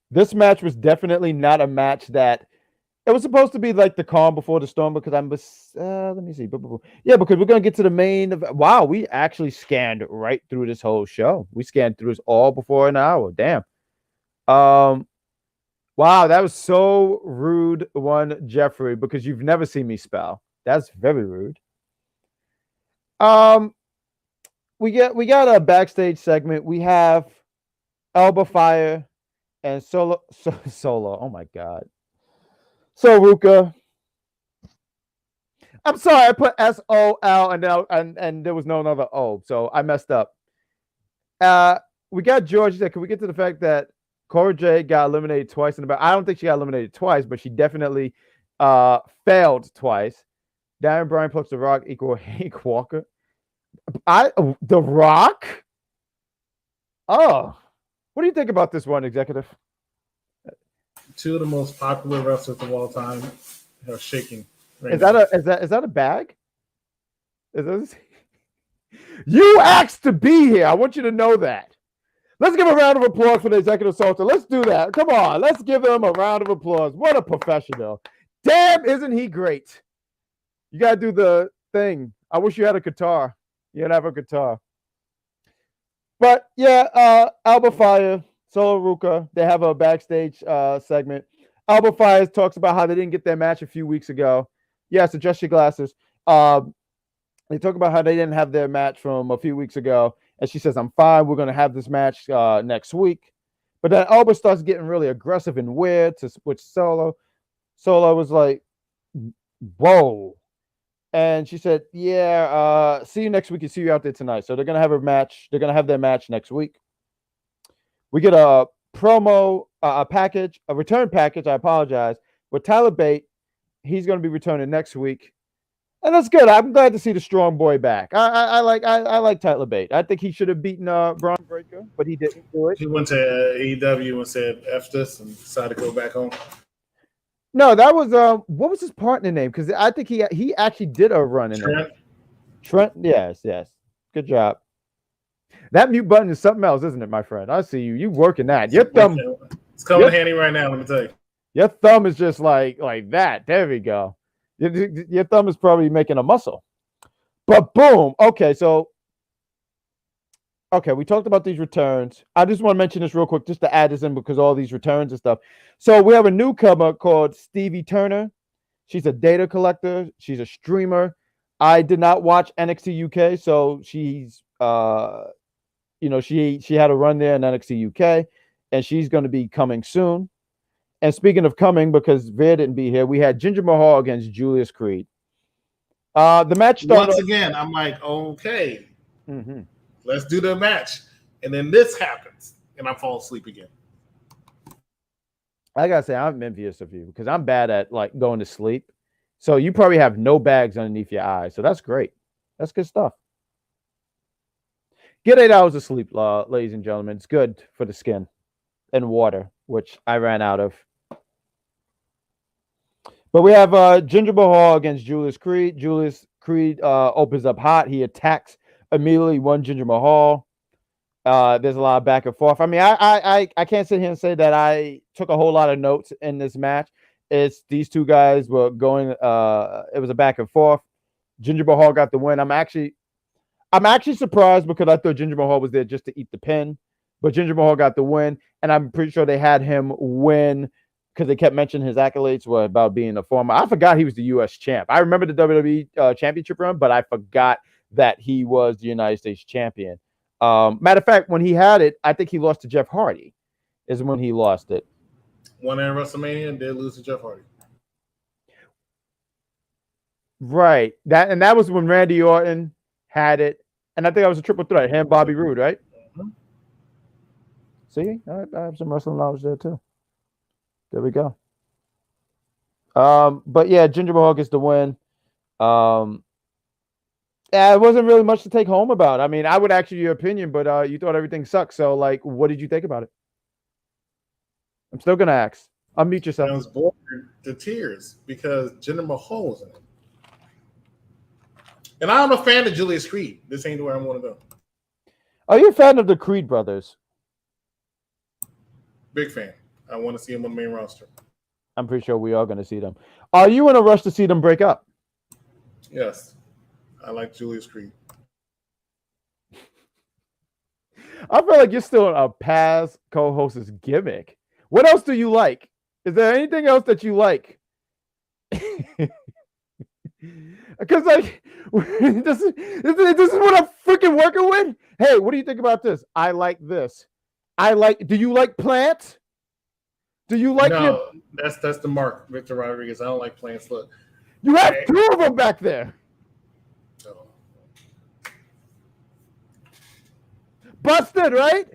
This match was definitely not a match that it was supposed to be like the calm before the storm because let me see. Yeah, because we're going to get to the main. Wow, we actually scanned right through this whole show. We scanned through this all before an hour. Damn. Wow, that was so rude, one Jeffrey, because you've never seen me spell. That's very rude. We got a backstage segment. We have Elba Fire and Solo. Oh my God. So Ruka, I'm sorry, I put SOL and there was no another O, so I messed up. We got George. Can we get to the fact that Cora Jade got eliminated twice in the back? I don't think she got eliminated twice, but she definitely failed twice. Darren Bryan plus The Rock equal Hank Walker. The Rock? Oh. What do you think about this one, executive? Two of the most popular wrestlers of all time are shaking. Right is that a bag? You asked to be here. I want you to know that. Let's give a round of applause for the executive salter. Let's do that. Come on. Let's give him a round of applause. What a professional. Damn, isn't he great? You got to do the thing. I wish you had a guitar. You don't have a guitar. But, yeah, Alba Fire, Solo Ruka, they have a backstage segment. Alba Fire talks about how they didn't get their match a few weeks ago. Yes, adjust your glasses. They talk about how they didn't have their match from a few weeks ago. And she says, I'm fine. We're going to have this match next week. But then Alba starts getting really aggressive and weird to switch Solo. Solo was like, whoa. And she said, yeah, see you next week and see you out there tonight. So they're going to have a match. They're going to have their match next week. We get a promo, a package, a return package. I apologize. With Tyler Bate. He's going to be returning next week. And that's good. I'm glad to see the strong boy back. I like Tyler Bate. I think he should have beaten Braun Breaker, but he didn't do it. He went to AEW and said F this and decided to go back home. No, that was what was his partner name? Because I think he actually did a run in Trent. Trent, yes. Good job. That mute button is something else, isn't it, my friend? I see you. You working that. Your thumb. It's coming handy right now. Let me tell you. Your thumb is just like that. There we go. Your thumb is probably making a muscle. But boom. Okay, we talked about these returns. I just want to mention this real quick just to add this in because all these returns and stuff. So we have a newcomer called Stevie Turner. She's a data collector. She's a streamer. I did not watch NXT UK, so she's she had a run there in NXT UK, and she's going to be coming soon. And speaking of coming, because Veer didn't be here, we had Jinder Mahal against Julius Creed. The match started once again. I'm like, okay, let's do the match, and then this happens, and I fall asleep again. I gotta say, I'm envious of you because I'm bad at like going to sleep. So you probably have no bags underneath your eyes, so that's great. That's good stuff. Get 8 hours of sleep, ladies and gentlemen. It's good for the skin and water, which I ran out of. But we have Jinder Mahal against Julius Creed. Julius Creed opens up hot. He attacks immediately one Jinder Mahal. There's a lot of back and forth. I mean, I can't sit here and say that I took a whole lot of notes in this match. It's these two guys were going. It was a back and forth. Jinder Mahal got the win. I'm actually surprised because I thought Jinder Mahal was there just to eat the pin, but Jinder Mahal got the win, and I'm pretty sure they had him win because they kept mentioning his accolades were about being a former. I forgot he was the U.S. champ. I remember the WWE championship run, but I forgot that he was the United States champion. Matter of fact, when he had it, I think he lost to Jeff Hardy. Is when he lost it. Won at WrestleMania and did lose to Jeff Hardy. Right. That was when Randy Orton had it, and I think that was a triple threat. Him, Bobby Roode, right? Mm-hmm. See, I have some wrestling knowledge there too. There we go. But yeah, Jinder Mahal gets the win. Yeah, it wasn't really much to take home about. I mean, I would ask you your opinion, but you thought everything sucked. So, like, what did you think about it? I'm still gonna ask. Unmute yourself. I was bored to tears because Jinder Mahal was in it. And I'm a fan of Julius Creed. This ain't where I want to go. Are you a fan of the Creed brothers? Big fan. I want to see them on the main roster. I'm pretty sure we are going to see them. Are you in a rush to see them break up? Yes. I like Julius Creed. I feel like you're still a past co-host's gimmick. What else do you like? Is there anything else that you like? Because like this is what I'm freaking working with. Hey, what do you think about this? I like this. Do you like plants? Do you like No, that's the mark, Victor Rodriguez. I don't like plants. Look, You have two of them back there. Busted, right?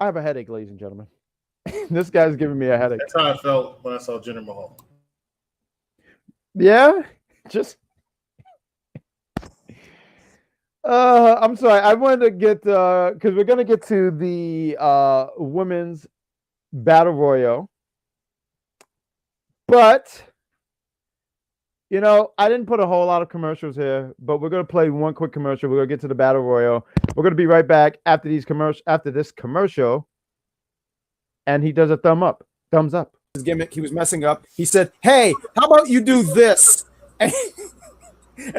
I have a headache, ladies and gentlemen. This guy's giving me a headache. That's how I felt when I saw Jinder Mahal. Yeah, just. I'm sorry. I wanted to get because we're gonna get to the women's battle royal, but I didn't put a whole lot of commercials here. But we're gonna play one quick commercial. We're gonna get to the battle royal. We're gonna be right back after this commercial, and he does a thumbs up. His gimmick, he was messing up. He said, "Hey, how about you do this?" And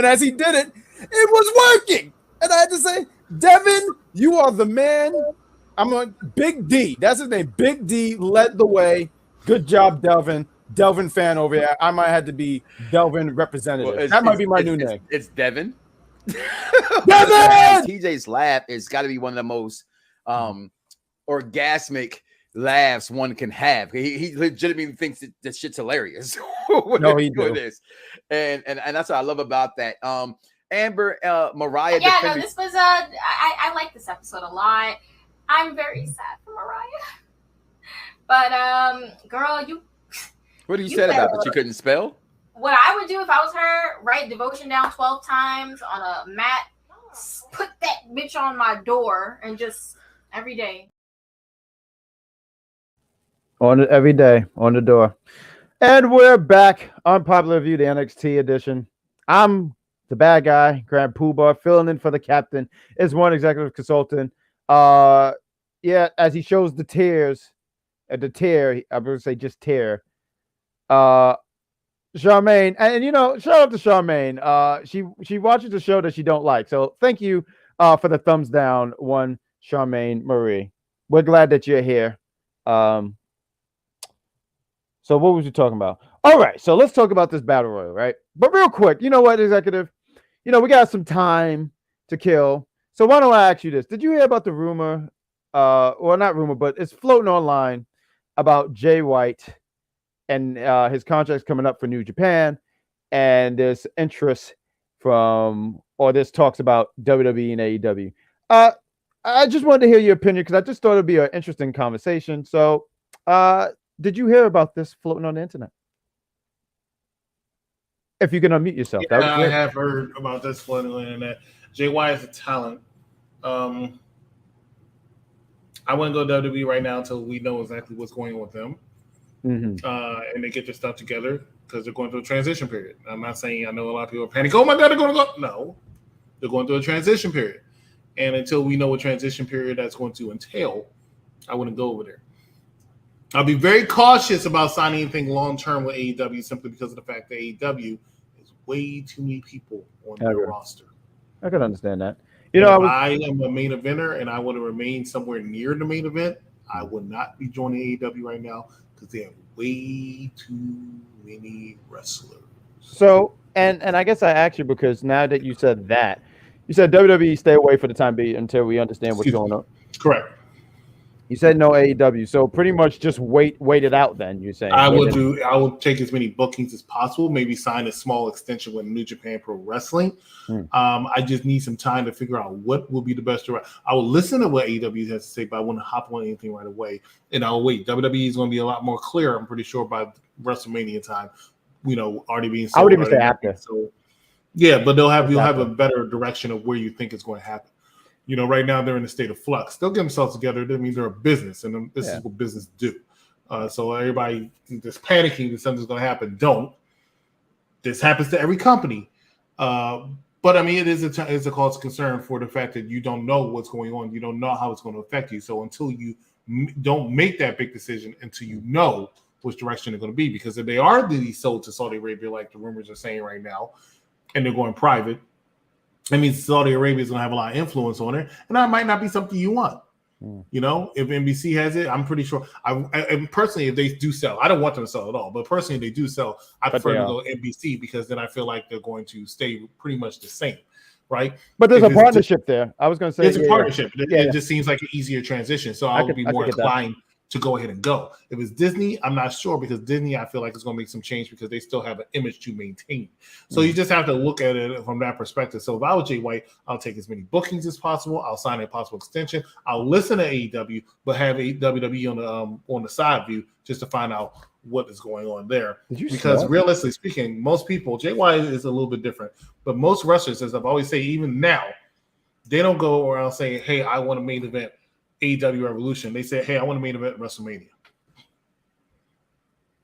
as he did it, it was working. And I had to say, Devin, you are the man. I'm on Big D. That's his name. Big D led the way. Good job, Delvin. Delvin fan over here. I might have to be Delvin representative. Well, that might be my new name. It's Devin. Devin! TJ's laugh is got to be one of the most orgasmic laughs one can have. He legitimately thinks that shit's hilarious. No, he do. And that's what I love about that. Amber, Mariah. Yeah, no, this was I like this episode a lot. I'm very sad for Mariah, but girl, what you said about that you couldn't spell? What I would do if I was her, write devotion down 12 times on a mat, put that bitch on my door, and just every day. Every day on the door. And we're back on Popular View, the NXT edition. I'm the bad guy, Grand Poobah, filling in for the captain, is one executive consultant. As he shows the tears, I'm going to say just tear. Charmaine, and shout out to Charmaine. She watches the show that she don't like. So thank you for the thumbs down, one Charmaine Marie. We're glad that you're here. So what was you talking about? All right, so let's talk about this battle royal, right? But real quick, you know what, executive? We got some time to kill. So why don't I ask you this? Did you hear about the rumor, well, not rumor, but it's floating online about Jay White and his contract's coming up for New Japan, and there's interest there's talks about WWE and AEW. I just wanted to hear your opinion because I just thought it'd be an interesting conversation. So, did you hear about this floating on the internet? If you can unmute yourself. Yeah, I have heard about this floating on the internet. Jay White is a talent. I wouldn't go WWE right now until we know exactly what's going on with them. Mm-hmm. And they get their stuff together because they're going through a transition period. I'm not saying I know a lot of people are panicking. Oh my God, they're going to go. No, they're going through a transition period. And until we know what transition period that's going to entail, I wouldn't go over there. I'll be very cautious about signing anything long-term with AEW simply because of the fact that AEW is way too many people on their roster. I can understand that. I am a main eventer and I want to remain somewhere near the main event. I would not be joining AEW right now because they have way too many wrestlers. So, and I guess I asked you because now that you said that, you said WWE stay away for the time being until we understand what's going on. Correct. You said no AEW, so pretty much just wait it out. Then you're saying I will take as many bookings as possible. Maybe sign a small extension with New Japan Pro Wrestling. I just need some time to figure out what will be the best direction. I will listen to what AEW has to say, but I wouldn't hop on anything right away. And I'll wait. WWE is going to be a lot more clear. I'm pretty sure by WrestleMania time. Already being. I would even say after. So, yeah, but you'll have a better direction of where you think it's going to happen. Right now they're in a state of flux. They'll get themselves together. That means they're a business, and this is what business do. So everybody that's panicking that something's going to happen, don't. This happens to every company. But I mean, it is a cause of concern for the fact that you don't know what's going on. You don't know how it's going to affect you. So until you don't make that big decision, until you know which direction they're going to be, because if they are really sold to Saudi Arabia, like the rumors are saying right now, and they're going private, that means Saudi Arabia is going to have a lot of influence on it, and that might not be something you want. If NBC has it, I'm pretty sure. And personally, if they do sell, I don't want them to sell at all. But personally, if they do sell, I prefer to go NBC because then I feel like they're going to stay pretty much the same, right? But there's a partnership there. I was going to say it's a partnership. It just seems like an easier transition. So I would be more inclined to go ahead and go. If it's Disney, I'm not sure, because Disney, I feel like it's going to make some change because they still have an image to maintain. So you just have to look at it from that perspective. So if I was Jay White, I'll take as many bookings as possible. I'll sign a possible extension. I'll listen to AEW, but have a WWE on the side view just to find out what is going on there. Because realistically speaking, most people, Jay White is a little bit different, but most wrestlers, as I've always said, even now, they don't go around saying, hey, I want a main event AEW Revolution. They say, hey, I want a main event WrestleMania.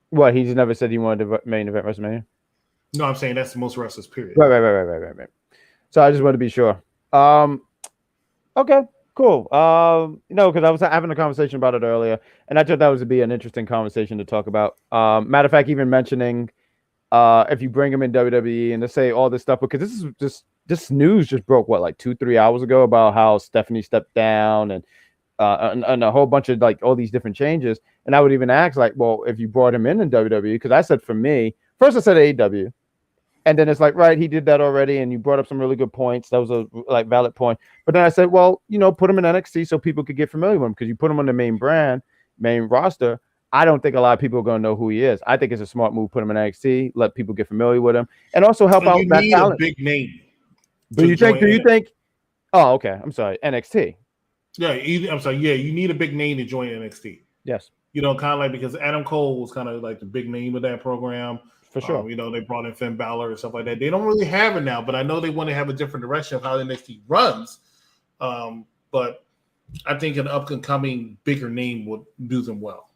What, he just never said he wanted a main event WrestleMania? No, I'm saying that's most wrestlers, period. Right. So I just want to be sure. Okay, cool. Because I was having a conversation about it earlier, and I thought that would be an interesting conversation to talk about. Matter of fact, even mentioning if you bring him in WWE and to say all this stuff, because this news just broke like 2-3 hours ago about how Stephanie stepped down and a whole bunch of like all these different changes. And I would even ask, like, well, if you brought him in WWE, because I said for me, first I said AEW, and then it's like, right, he did that already, and you brought up some really good points. That was a like valid point. But then I said, well, put him in NXT so people could get familiar with him, because you put him on the main roster. I don't think a lot of people are going to know who he is. I think it's a smart move. Put him in NXT, let people get familiar with him, and also help out that talent. A big name. Do you think? Oh, okay. I'm sorry. NXT. Yeah, I'm sorry. Yeah, you need a big name to join NXT. Yes. Kind of like, because Adam Cole was kind of like the big name of that program. For sure. They brought in Finn Balor and stuff like that. They don't really have it now, but I know they want to have a different direction of how NXT runs. But I think an up-and-coming bigger name would do them well.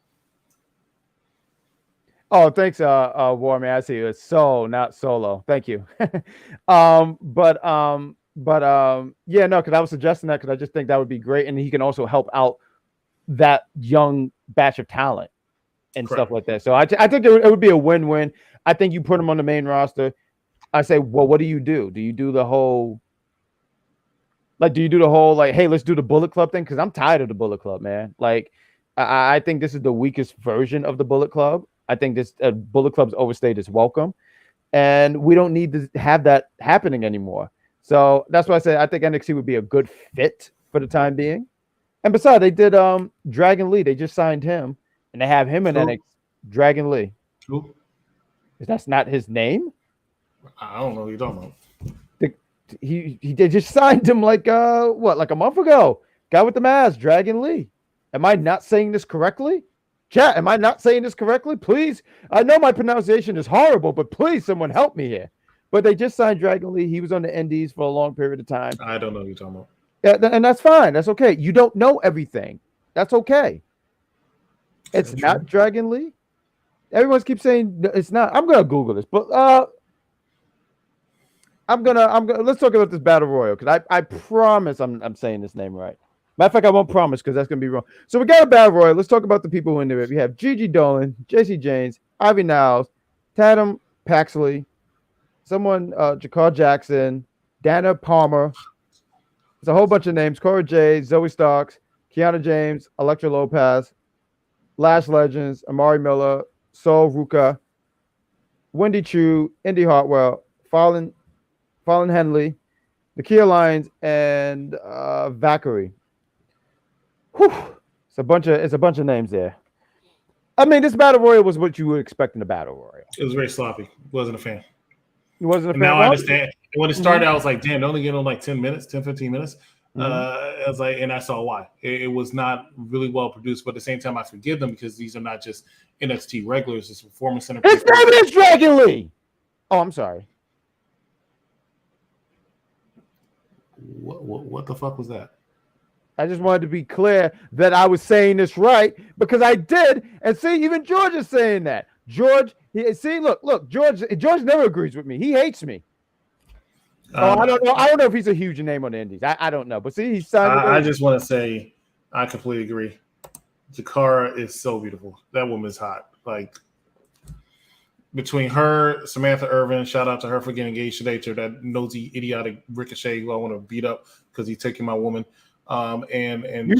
Oh, thanks, Warman. I see you. It's Soul, not Solo. Thank you. Yeah, no, because I was suggesting that because I just think that would be great, and he can also help out that young batch of talent and stuff like that. So I think it would be a win-win. I think you put him on the main roster. I say, well, what do you do? Do you do the whole like, hey, let's do the Bullet Club thing? Because I'm tired of the Bullet Club, man. Like, I think this is the weakest version of the Bullet Club. I think this Bullet Club's overstayed its welcome, and we don't need to have that happening anymore. So that's why I say I think NXT would be a good fit for the time being. And besides, they did Dragon Lee. They just signed him, and they have him in NXT. Dragon Lee. Who? That's not his name? I don't know who you're talking about. They just signed him like a month ago. Guy with the mask, Dragon Lee. Am I not saying this correctly? Chat, am I not saying this correctly? Please. I know my pronunciation is horrible, but please, someone help me here. But they just signed Dragon Lee. He was on the Indies for a long period of time. I don't know who you're talking about. Yeah, and that's fine. That's okay. You don't know everything. That's okay. It's not Dragon Lee. Everyone keeps saying it's not. I'm gonna Google this, but I'm gonna let's talk about this battle royal, because I promise I'm saying this name right. Matter of fact, I won't promise because that's gonna be wrong. So we got a battle royal. Let's talk about the people who are in there. We have Gigi Dolan, JC James, Ivy Niles, Tatum Paxley, someone Jakar Jackson, Dana Palmer. There's a whole bunch of names: Cora J, Zoe Starks, Kiana James, Elektra Lopez, Lash Legends, Amari Miller, Sol Ruka, Wendy Chu, Indy Hartwell, Fallon Henley, Nakia Lyons, and Valkyrie. Whew. It's a bunch of names there. I mean, this battle royal was what you would expect in a battle royal. It was very sloppy. Wasn't a fan. It wasn't a fan. Now I understand. When it started, I was like, damn, they only get on like 10 minutes, 10, 15 minutes. I was like, and I saw why. It was not really well produced, but at the same time, I forgive them because these are not just NXT regulars, it's Performance Center. His name is Dragon Lee. Oh, I'm sorry. What the fuck was that? I just wanted to be clear that I was saying this right, because I did. And see, even George is saying that. George, look, George never agrees with me. He hates me. I don't know. I don't know if he's a huge name on the Indies. I don't know. But see, he's signed. I just want to say I completely agree. Jakara is so beautiful. That woman's hot. Like, between her, Samantha Irvin, shout out to her for getting engaged today to that nosy, idiotic Ricochet who I want to beat up because he's taking my woman. And you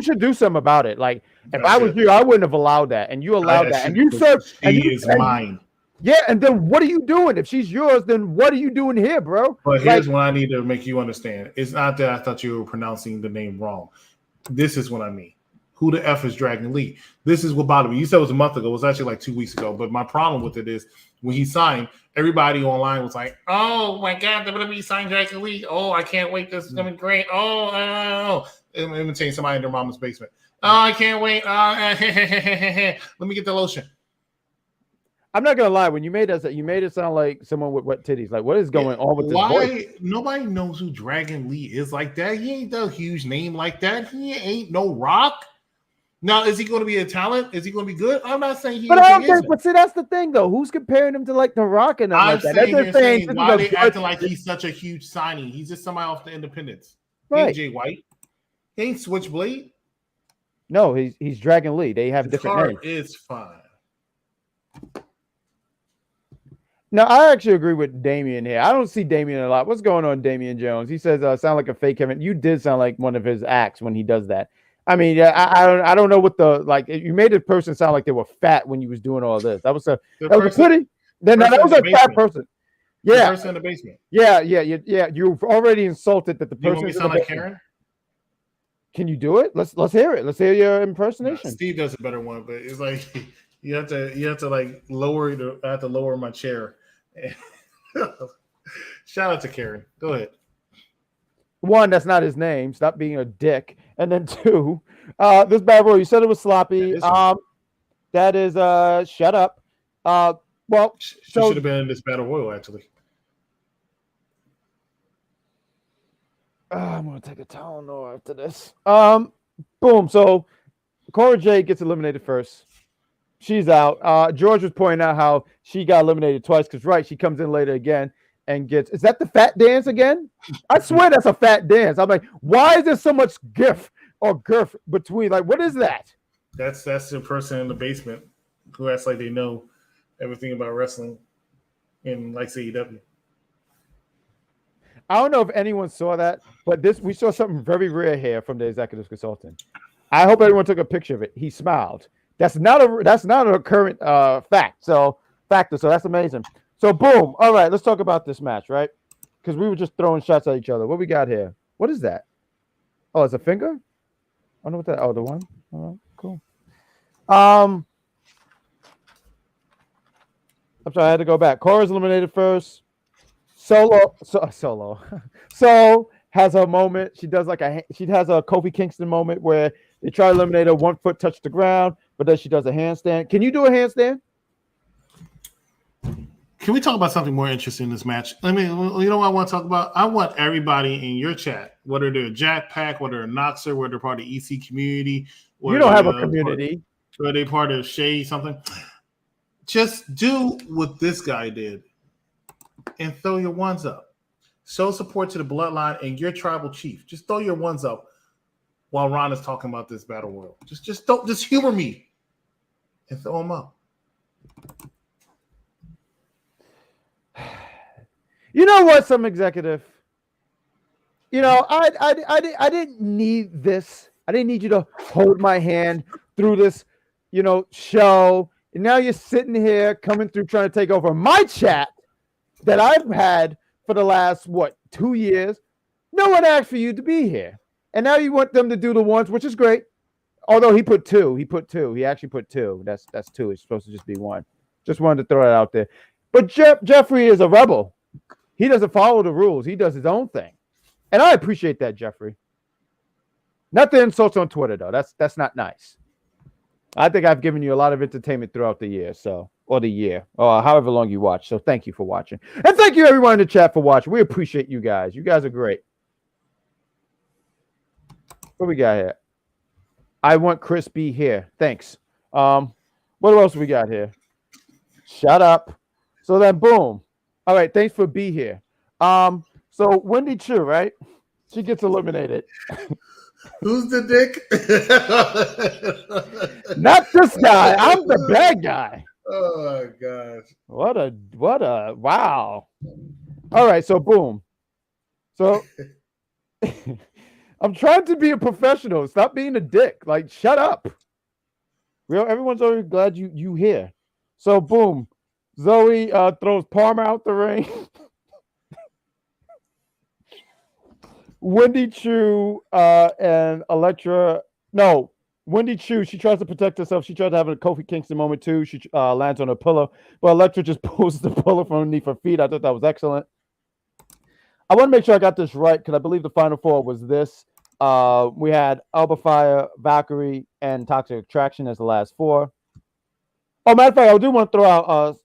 should do something about it. Like, if I was you, I wouldn't have allowed that, and you allowed that, and you said she is mine. Yeah, and then what are you doing? If she's yours, then what are you doing here, bro? But here's what I need to make you understand. It's not that I thought you were pronouncing the name wrong. This is what I mean. Who the F is Dragon Lee? This is what bothered me. You said it was a month ago. It was actually like 2 weeks ago. But my problem with it is when he signed, everybody online was like, oh, my God, WWE signed Dragon Lee. Oh, I can't wait. This is going to be great. Oh. Imitating somebody in their mama's basement. Oh, I can't wait. Let me get the lotion. I'm not gonna lie. When you made it sound like someone with wet titties. Like, what is going on with this voice? Nobody knows who Dragon Lee is like that. He ain't a huge name like that. He ain't no Rock. Now, is he going to be a talent? Is he going to be good? I'm not saying he. But see, that's the thing, though. Who's comparing him to like The Rock and I'm like that? That's saying why are they acting like he's such a huge signing? He's just somebody off the independents. Right. AJ White. He ain't Switchblade. No, he's Dragon Lee. They have different names. It's fine. No, I actually agree with Damian here. I don't see Damian a lot. What's going on, Damian Jones? He says, sound like a fake Kevin. You did sound like one of his acts when he does that. I mean, I don't know what the like. You made a person sound like they were fat when you was doing all this. That was a pretty. That was a fat person. Yeah, the person in the basement. Yeah. You've already insulted that the person. You want me to sound like Karen? Can you do it? Let's hear it. Let's hear your impersonation. Steve does a better one, but it's like you have to like lower the. I have to lower my chair. Shout out to Karen. Go ahead. One, that's not his name. Stop being a dick. And then two, this bad boy, you said it was sloppy. That is shut up. Well, she should have been in this battle royal actually. I'm gonna take a Tylenol after this. Boom. So Cora Jade gets eliminated first. She's out. George was pointing out how she got eliminated twice because she comes in later again and gets. Is that the fat dance again? I swear that's a fat dance. I'm like, why is there so much girth between? Like, what is that? That's the person in the basement who acts like they know everything about wrestling and likes AEW. I don't know if anyone saw that, but we saw something very rare here from the executive consultant. I hope everyone took a picture of it. He smiled. That's not a current factor. So that's amazing. So boom. All right, let's talk about this match, right? Because we were just throwing shots at each other. What we got here? What is that? Oh, it's a finger? I don't know what that. Oh, the one. All right, cool. I'm sorry, I had to go back. Cora's eliminated first. Solo. So has a moment. She has a Kofi Kingston moment where they try to eliminate her, 1 foot touch the ground, but then she does a handstand. Can you do a handstand? Can we talk about something more interesting in this match? I mean, you know what I want to talk about? I want everybody in your chat, whether they're a Jack Pack, whether they're a Noxer, whether they're part of the EC community. You don't have a community. Whether they're part of Shay something. Just do what this guy did and throw your ones up. Show support to the bloodline and your tribal chief. Just throw your ones up while Ron is talking about this battle royal. Just humor me and throw them up. You know what, some executive? You know, I didn't need this. I didn't need you to hold my hand through this, show. And now you're sitting here coming through trying to take over my chat that I've had for the last, 2 years. No one asked for you to be here. And now you want them to do the ones, which is great. Although he put two. He actually put two. That's two. It's supposed to just be one. Just wanted to throw that out there. But Jeffrey is a rebel. He doesn't follow the rules. He does his own thing. And I appreciate that, Jeffrey. Not the insults on Twitter, though. That's not nice. I think I've given you a lot of entertainment throughout the year, or however long you watch. So thank you for watching. And thank you, everyone in the chat, for watching. We appreciate you guys. You guys are great. What we got here? I want Chris B here. Thanks. What else we got here? Shut up. So then, boom. All right, thanks for B here. So Wendy Chu, right? She gets eliminated. Who's the dick? Not this guy. I'm the bad guy. Oh my gosh. What a wow. All right, so boom. So I'm trying to be a professional. Stop being a dick. Like, shut up. Everyone's already glad you here. So boom. Zoe throws Palmer out the ring. Wendy Chu and Elektra. No, Wendy Chu, she tries to protect herself. She tries to have a Kofi Kingston moment too. She lands on her pillow, but Electra just pulls the pillow from underneath her feet. I thought that was excellent. I want to make sure I got this right because I believe the final four was this. We had Alba Fire, Valkyrie, and Toxic Attraction as the last four. Oh, matter of fact, I do want to throw out.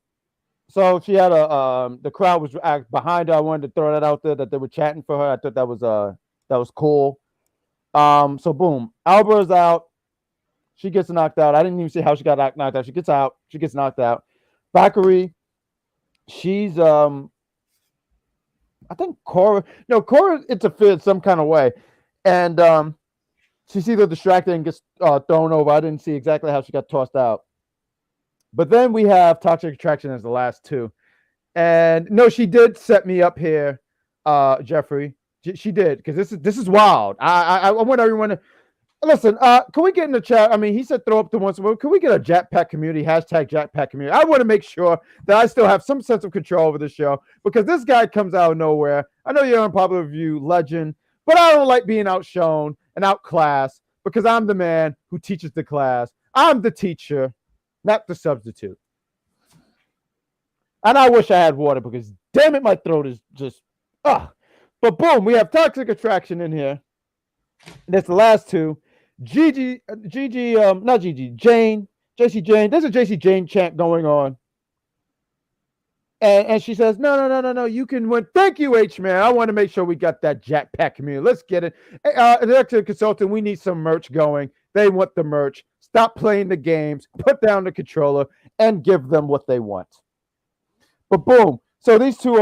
So she had the crowd was behind her. I wanted to throw that out there that they were chanting for her. I thought that was cool. So boom, Alba is out. She gets knocked out. I didn't even see how she got knocked out. She gets out. She gets knocked out. Valkyrie, she's I think Cora interfered some kind of way, and she's either distracted and gets thrown over. I didn't see exactly how she got tossed out. But then we have Toxic Attraction as the last two. And no, she did set me up here, Jeffrey. She did, because this is wild. I want everyone to listen. Can we get in the chat? I mean, he said throw up the once. Can we get a Jackpack community, hashtag Jackpack community? I want to make sure that I still have some sense of control over the show, because this guy comes out of nowhere. I know you're an unpopular review legend, but I don't like being outshone and outclassed, because I'm the man who teaches the class. I'm the teacher, not the substitute. And I wish I had water, because damn it, my throat is just But boom, we have Toxic Attraction in here. That's the last two. Jane. JC Jane. There's a JC Jane chant going on. And she says, no, you can win. Thank you, H-Man. I want to make sure we got that Jackpack community. Let's get it. Executive Consultant, we need some merch going. They want the merch. Stop playing the games. Put down the controller and give them what they want. But boom. So these two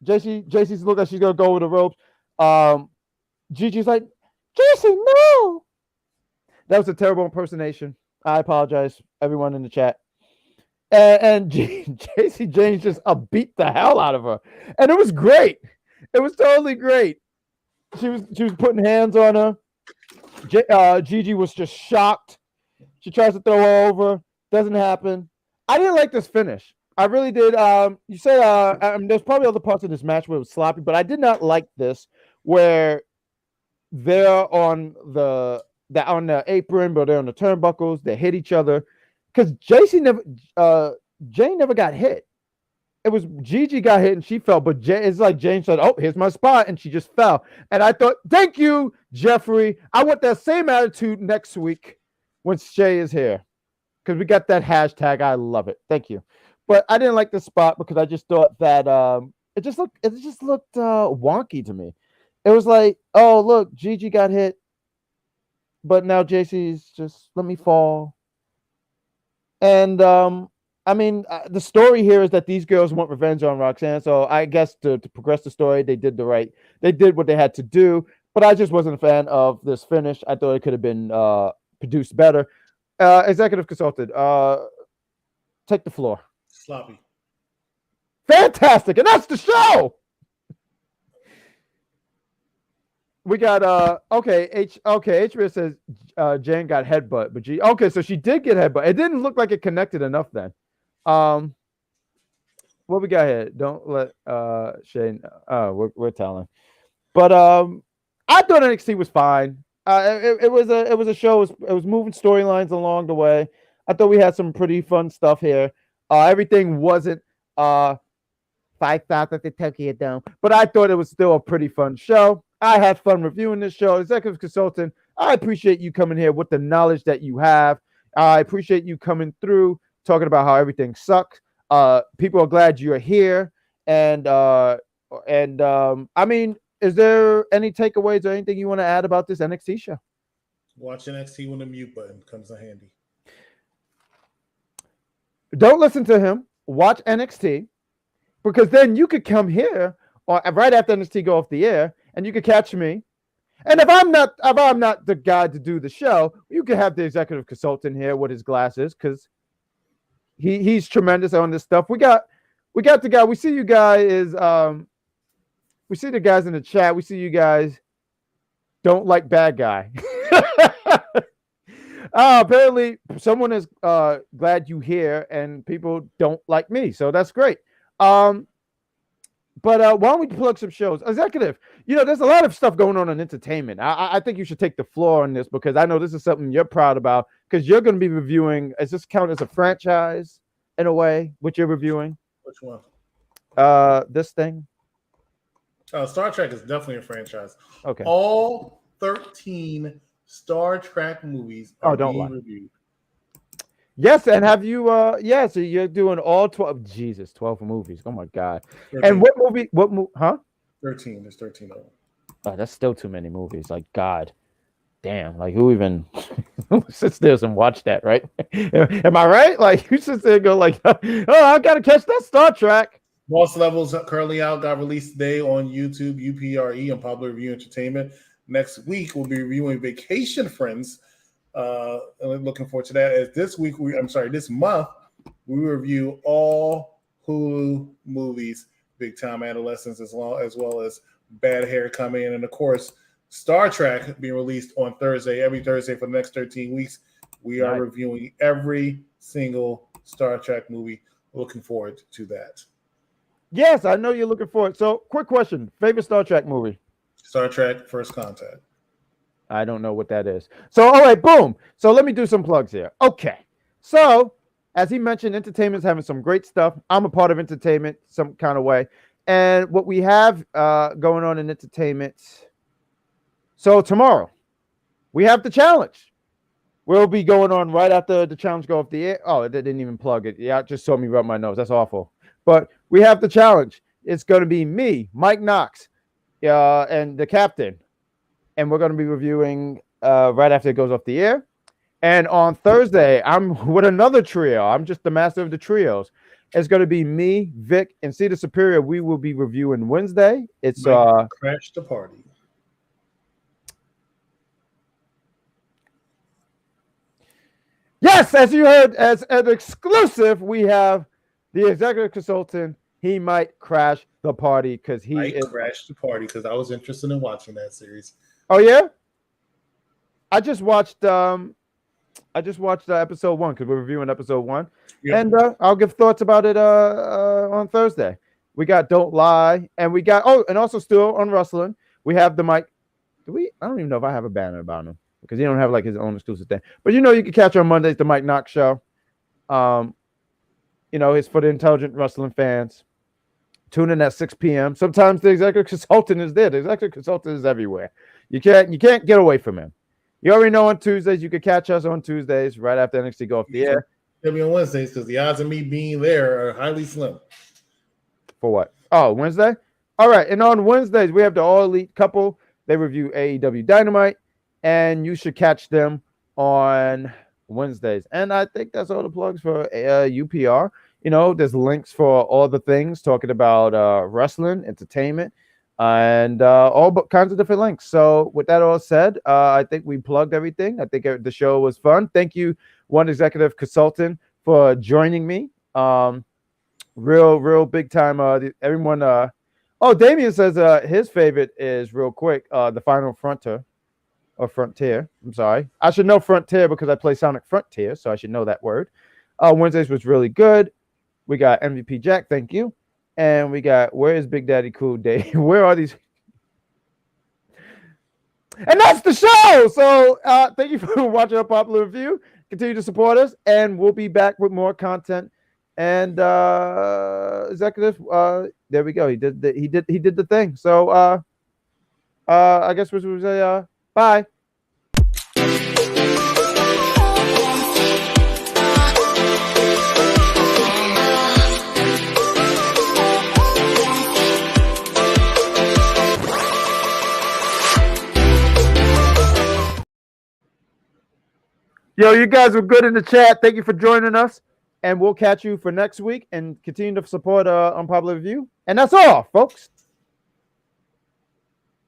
JC's look like she's gonna go with the ropes. Gigi's like, JC, no. That was a terrible impersonation. I apologize, everyone in the chat. And JC James just beat the hell out of her, and it was great. It was totally great. She was putting hands on her. Gigi was just shocked. She tries to throw her over. Doesn't happen. I didn't like this finish. I really did. You said there's probably other parts of this match where it was sloppy, but I did not like this where they're on the apron, but they're on the turnbuckles. They hit each other because Jane never got hit. It was Gigi got hit and she fell, but it's like Jane said, "Oh, here's my spot," and she just fell. And I thought, thank you, Jeffrey. I want that same attitude next week when Shay is here, because we got that hashtag. I love it. Thank you. But I didn't like the spot because I just thought that it just looked wonky to me. It was like, oh look, Gigi got hit, but now JC's just let me fall. And I mean, the story here is that these girls want revenge on Roxanne. So I guess to progress the story, they did what they had to do. But I just wasn't a fan of this finish. I thought it could have been produced better. Executive Consultant, take the floor. Sloppy. Fantastic, and that's the show. We got HBS says Jane got headbutt, but so she did get headbutt. It didn't look like it connected enough then. What we got here? Don't let Shay we're telling. But I thought NXT was fine. It was a show. It was moving storylines along the way. I thought we had some pretty fun stuff here. Everything wasn't 5,000 to Tokyo Dome, but I thought it was still a pretty fun show. I had fun reviewing this show. Executive Consultant, I appreciate you coming here with the knowledge that you have. I appreciate you coming through, talking about how everything sucks. People are glad you're here. And I mean, is there any takeaways or anything you want to add about this NXT show? Watch NXT when the mute button comes in handy. Don't listen to him. Watch NXT, because then you could come here or right after NXT go off the air, and you could catch me. And if I'm not the guy to do the show, you could have the executive consultant here with his glasses, because he's tremendous on this stuff. We got the guy. We see you guys. We see the guys in the chat. We see you guys don't like Badguy. Apparently, someone is glad you here, and people don't like me, so that's great. But why don't we plug some shows? Executive, there's a lot of stuff going on in entertainment. I think you should take the floor on this because I know this is something you're proud about because you're going to be reviewing. Does this count as a franchise in a way, what you're reviewing? Which one? This thing. Star Trek is definitely a franchise. Okay. All 13 Star Trek movies are being reviewed. Yes, and have you so you're doing all 12 Jesus, 12 movies. Oh my god. 13. And what movie 13. There's 13 of them. Oh, that's still too many movies. Like God. Damn, like who even sits there and watch that, right? Am I right? Like who sits there and go like, oh, I gotta catch that Star Trek. Boss Levels currently out, got released today on YouTube, UPRE, on Popular Review Entertainment. Next week we'll be reviewing Vacation Friends. I'm looking forward to that. As this month, we review all Hulu movies, Big Time Adolescence, as well as Bad Hair coming in, and of course, Star Trek being released on Thursday, every Thursday for the next 13 weeks. We are reviewing every single Star Trek movie. Looking forward to that. Yes, I know you're looking forward. So, quick question: favorite Star Trek movie? Star Trek: First Contact. I don't know what that is. So, all right, boom. So, let me do some plugs here. Okay. So, as he mentioned, entertainment's having some great stuff. I'm a part of entertainment some kind of way. And what we have going on in entertainment. So, tomorrow, we have the challenge. We'll be going on right after the challenge go off the air. Oh, it didn't even plug it. Yeah, it just saw me rub my nose. That's awful. But we have the challenge. It's going to be me, Mike Knox, and the captain. And we're going to be reviewing right after it goes off the air. And on Thursday, I'm with another trio. I'm just the master of the trios. It's going to be me, Vic, and Cedar Superior. We will be reviewing Wednesday. It's Crash the Party. Yes, as you heard, as an exclusive, we have the executive consultant. He might crash the party because he crashed the party because I was interested in watching that series. Oh yeah, I just watched episode 1 because we're reviewing episode 1, and I'll give thoughts about it on Thursday. We got Don't Lie, and we got and also still on wrestling we have the Mike. I don't even know if I have a banner about him because he don't have like his own exclusive thing. But you can catch on Mondays the Mike Knox Show. It's for the intelligent wrestling fans. Tune in at 6 p.m. Sometimes the executive consultant is there. The executive consultant is everywhere. You can't get away from him. You already know on Tuesdays you can catch us on Tuesdays right after NXT go off the air. It'll be on Wednesdays because the odds of me being there are highly slim. For what? Oh, Wednesday? All right. And on Wednesdays we have the All Elite couple. They review AEW Dynamite, and you should catch them on Wednesdays. And I think that's all the plugs for UPR. There's links for all the things talking about wrestling, entertainment, and all kinds of different links. So with that all said, I think we plugged everything. I think the show was fun. Thank you, one executive consultant, for joining me. Real big time. Everyone. Damien says his favorite is real quick. The Final Frontier. Or Frontier. I'm sorry. I should know Frontier because I play Sonic Frontier, so I should know that word. Wednesdays was really good. We got MVP Jack, thank you. And we got Where is Big Daddy Cool Day? Where are these? And that's the show. So thank you for watching our popular review. Continue to support us, and we'll be back with more content. And executive, there we go. He did the thing. So I guess we should say bye. Yo, you guys were good in the chat. Thank you for joining us. And we'll catch you for next week and continue to support Unpopular Review. And that's all, folks.